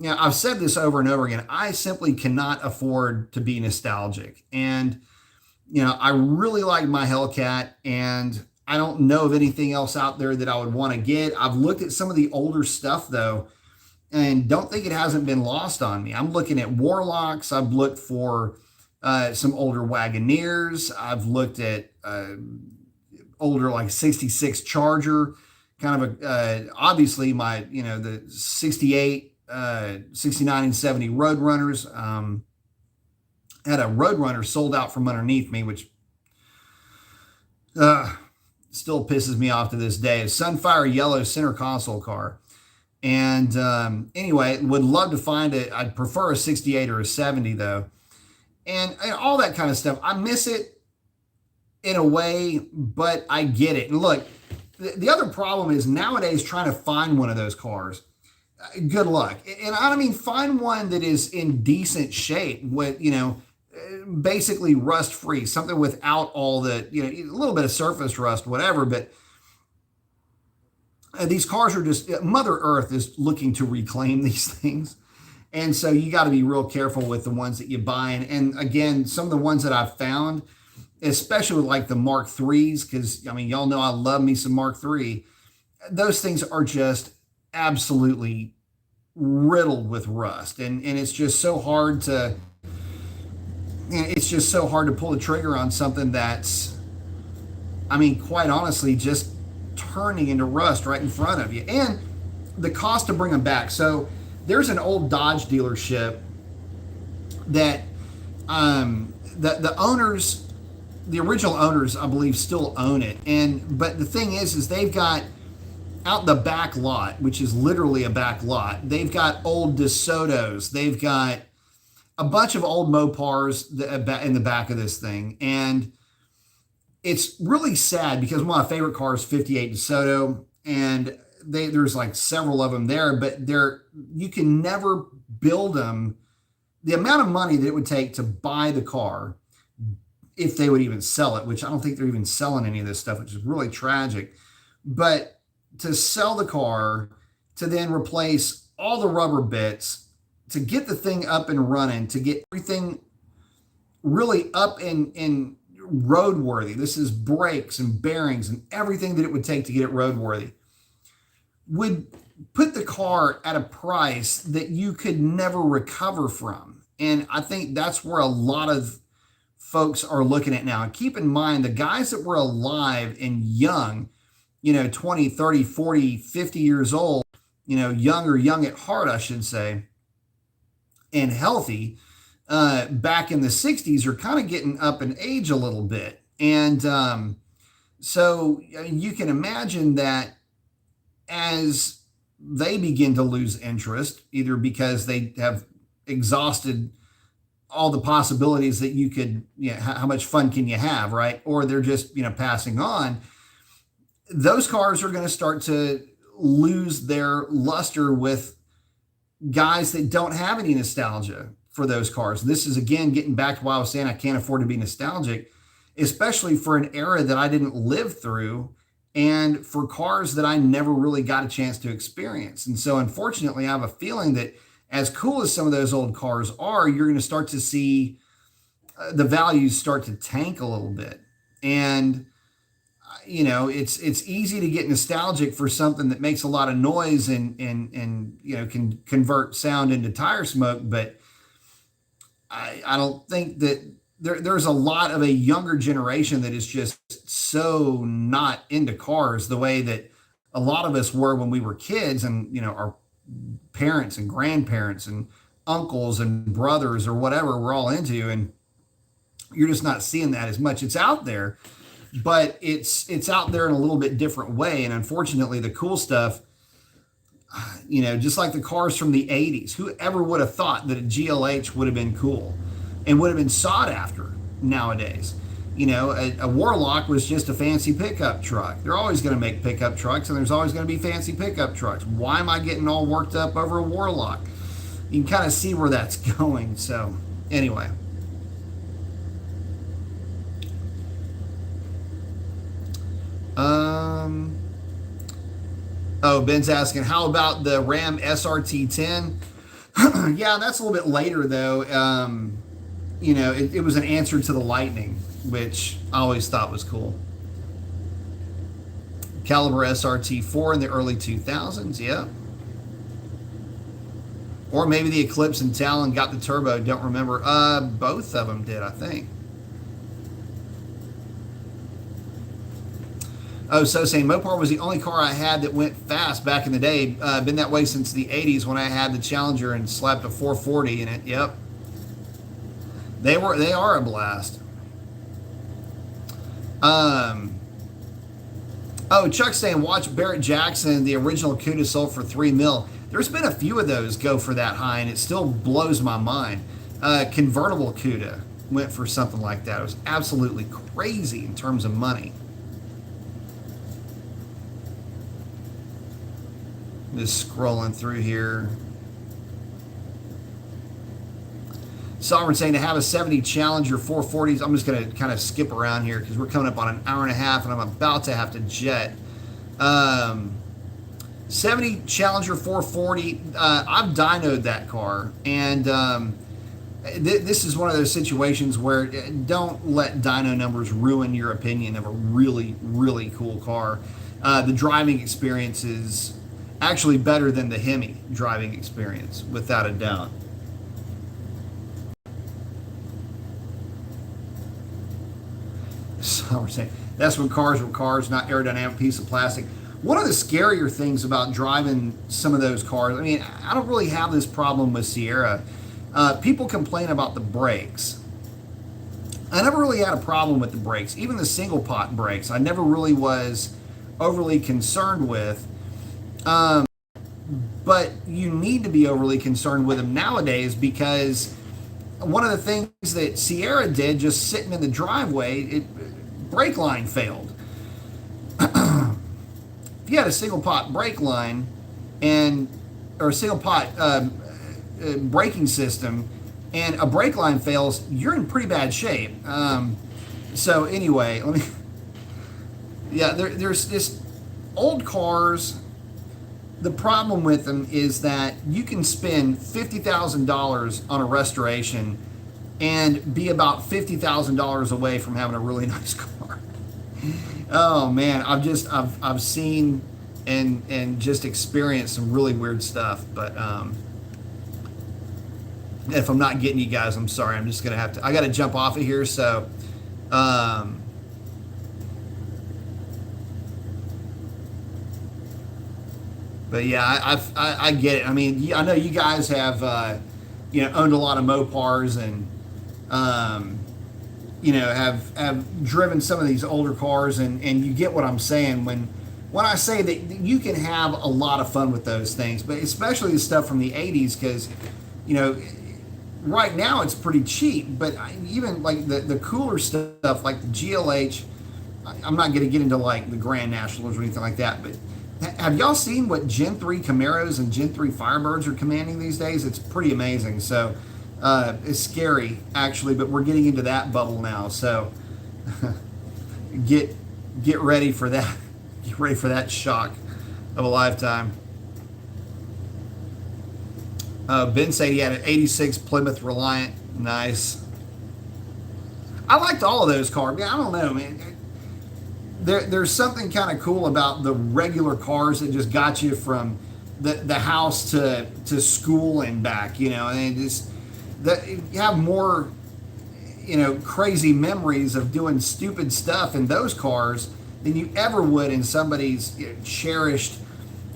I've said this over and over again. I simply cannot afford to be nostalgic. And, I really like my Hellcat, and I don't know of anything else out there that I would want to get. I've looked at some of the older stuff though, and don't think it hasn't been lost on me. I'm looking at Warlocks. I've looked for some older Wagoneers. I've looked at older like 66 Charger, kind of obviously my, the 68, 69 and 70 Roadrunners. Had a Roadrunner sold out from underneath me, which still pisses me off to this day. A Sunfire yellow center console car. And anyway, would love to find it. I'd prefer a 68 or a 70 though. And all that kind of stuff. I miss it in a way, but I get it. And look, the other problem is nowadays trying to find one of those cars. Good luck. And I mean, find one that is in decent shape with, basically rust free, something without all the, a little bit of surface rust, whatever. But these cars are just, Mother Earth is looking to reclaim these things. And so you got to be real careful with the ones that you buy. And again, some of the ones that I've found, especially with like the Mark IIIs, because y'all know I love me some Mark III. Those things are just absolutely riddled with rust. And it's just so hard to, pull the trigger on something that's, quite honestly, just turning into rust right in front of you. And the cost to bring them back. So there's an old Dodge dealership that the owners, the original owners, I believe, still own it. But the thing is they've got out the back lot, which is literally a back lot, they've got old DeSotos. They've got a bunch of old Mopars in the back of this thing. And it's really sad because one of my favorite cars, 58 DeSoto, and there's like several of them there, but you can never build them. The amount of money that it would take to buy the car, if they would even sell it, which I don't think they're even selling any of this stuff, which is really tragic. But to sell the car, to then replace all the rubber bits, to get the thing up and running, to get everything really up and roadworthy. This is brakes and bearings and everything that it would take to get it roadworthy, would put the car at a price that you could never recover from. And I think that's where a lot of folks are looking at now. And keep in mind, the guys that were alive and young, 20, 30, 40, 50 years old, young at heart, I should say, and healthy, back in the 60s are kind of getting up in age a little bit. And so you can imagine that as they begin to lose interest, either because they have exhausted all the possibilities that you could, how much fun can you have, right? Or they're just, passing on. Those cars are going to start to lose their luster with guys that don't have any nostalgia for those cars. This is, again, getting back to why I was saying I can't afford to be nostalgic, especially for an era that I didn't live through and for cars that I never really got a chance to experience. And so, unfortunately, I have a feeling that as cool as some of those old cars are, you're going to start to see the values start to tank a little bit. And it's easy to get nostalgic for something that makes a lot of noise and can convert sound into tire smoke. But I don't think that there's a lot of a younger generation that is just so not into cars the way that a lot of us were when we were kids, and our parents and grandparents and uncles and brothers or whatever we're all into. And you're just not seeing that as much. It's out there, but it's out there in a little bit different way. And unfortunately, the cool stuff, just like the cars from the 80s, whoever would have thought that a GLH would have been cool and would have been sought after nowadays? A Warlock was just a fancy pickup truck. They're always going to make pickup trucks, and there's always going to be fancy pickup trucks. Why am I getting all worked up over a Warlock? You can kind of see where that's going. So anyway. Oh, Ben's asking, how about the Ram SRT10? Yeah, that's a little bit later though. You know, it was an answer to the Lightning, which I always thought was cool. Caliber SRT4 in the early 2000s, yeah. Or maybe the Eclipse and Talon got the turbo, don't remember. Both of them did, I think. Oh, so saying Mopar was the only car I had that went fast back in the day. Been that way since the 80s when I had the Challenger and slapped a 440 in it. Yep. They are a blast. Oh, Chuck's saying watch Barrett Jackson, the original Cuda sold for $3 million. There's been a few of those go for that high, and it still blows my mind. Convertible Cuda went for something like that. It was absolutely crazy in terms of money. Just scrolling through here. Sovereign saying to have a 70 Challenger 440s. I'm just going to kind of skip around here because we're coming up on an hour and a half and I'm about to have to jet. 70 Challenger 440. I've dynoed that car, and this is one of those situations where don't let dyno numbers ruin your opinion of a really, really cool car. The driving experience is actually better than the Hemi driving experience, without a doubt. So we're saying that's when cars were cars, not aerodynamic piece of plastic. One of the scarier things about driving some of those cars, I mean, I don't really have this problem with Sierra. People complain about the brakes. I never really had a problem with the brakes. Even the single pot brakes, I never really was overly concerned with. But you need to be overly concerned with them nowadays because one of the things that Sierra did, just sitting in the driveway, brake line failed. If you had a single pot brake line or a single pot braking system and a brake line fails, you're in pretty bad shape. So anyway, there's this old cars. The problem with them is that you can spend $50,000 on a restoration and be about $50,000 away from having a really nice car. Oh man, I've seen and just experienced some really weird stuff. But if I'm not getting you guys, I'm sorry. I'm just gonna have to. I got to jump off of here. So. But yeah, I get it. I mean, I know you guys have, owned a lot of Mopars and, have driven some of these older cars, and you get what I'm saying when I say that you can have a lot of fun with those things, but especially the stuff from the 80s, because, right now it's pretty cheap, but even like the cooler stuff, like the GLH, I'm not going to get into like the Grand Nationals or anything like that, but have y'all seen what Gen 3 Camaros and Gen 3 Firebirds are commanding these days? It's pretty amazing. So it's scary, actually, but we're getting into that bubble now. So get ready for that. Get ready for that shock of a lifetime. Ben said he had an 86 Plymouth Reliant. Nice. I liked all of those cars. I don't know, man. There's something kind of cool about the regular cars that just got you from the house to school and back, and just that you have more, crazy memories of doing stupid stuff in those cars than you ever would in somebody's cherished,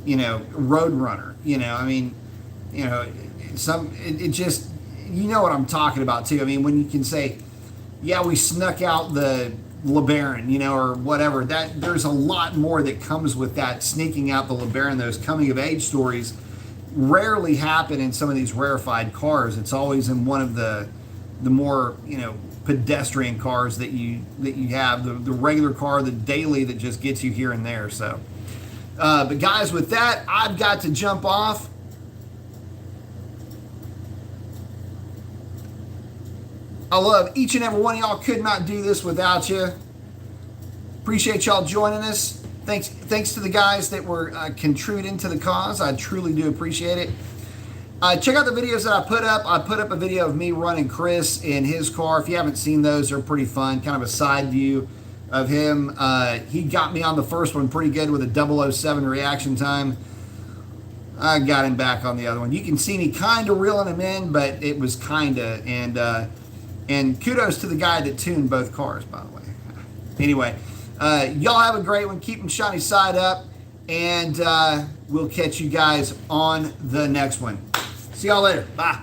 Road Runner. I mean, it just, what I'm talking about too. I mean, when you can say, yeah, we snuck out the LeBaron, or whatever, that there's a lot more that comes with that sneaking out the LeBaron. Those coming of age stories rarely happen in some of these rarefied cars. It's always in one of the more pedestrian cars that you have, the regular car, the daily that just gets you here and there. So but guys, with that, I've got to jump off. I love each and every one of y'all. Could not do this without you. Appreciate y'all joining us. Thanks to the guys that were contributing to the cause. I truly do appreciate it. Check out the videos that I put up. I put up a video of me running Chris in his car. If you haven't seen those, they're pretty fun. Kind of a side view of him. He got me on the first one pretty good with a 007 reaction time. I got him back on the other one. You can see me kind of reeling him in, but it was kind of. And kudos to the guy that tuned both cars, by the way. Anyway, y'all have a great one. Keep them shiny side up. And we'll catch you guys on the next one. See y'all later. Bye.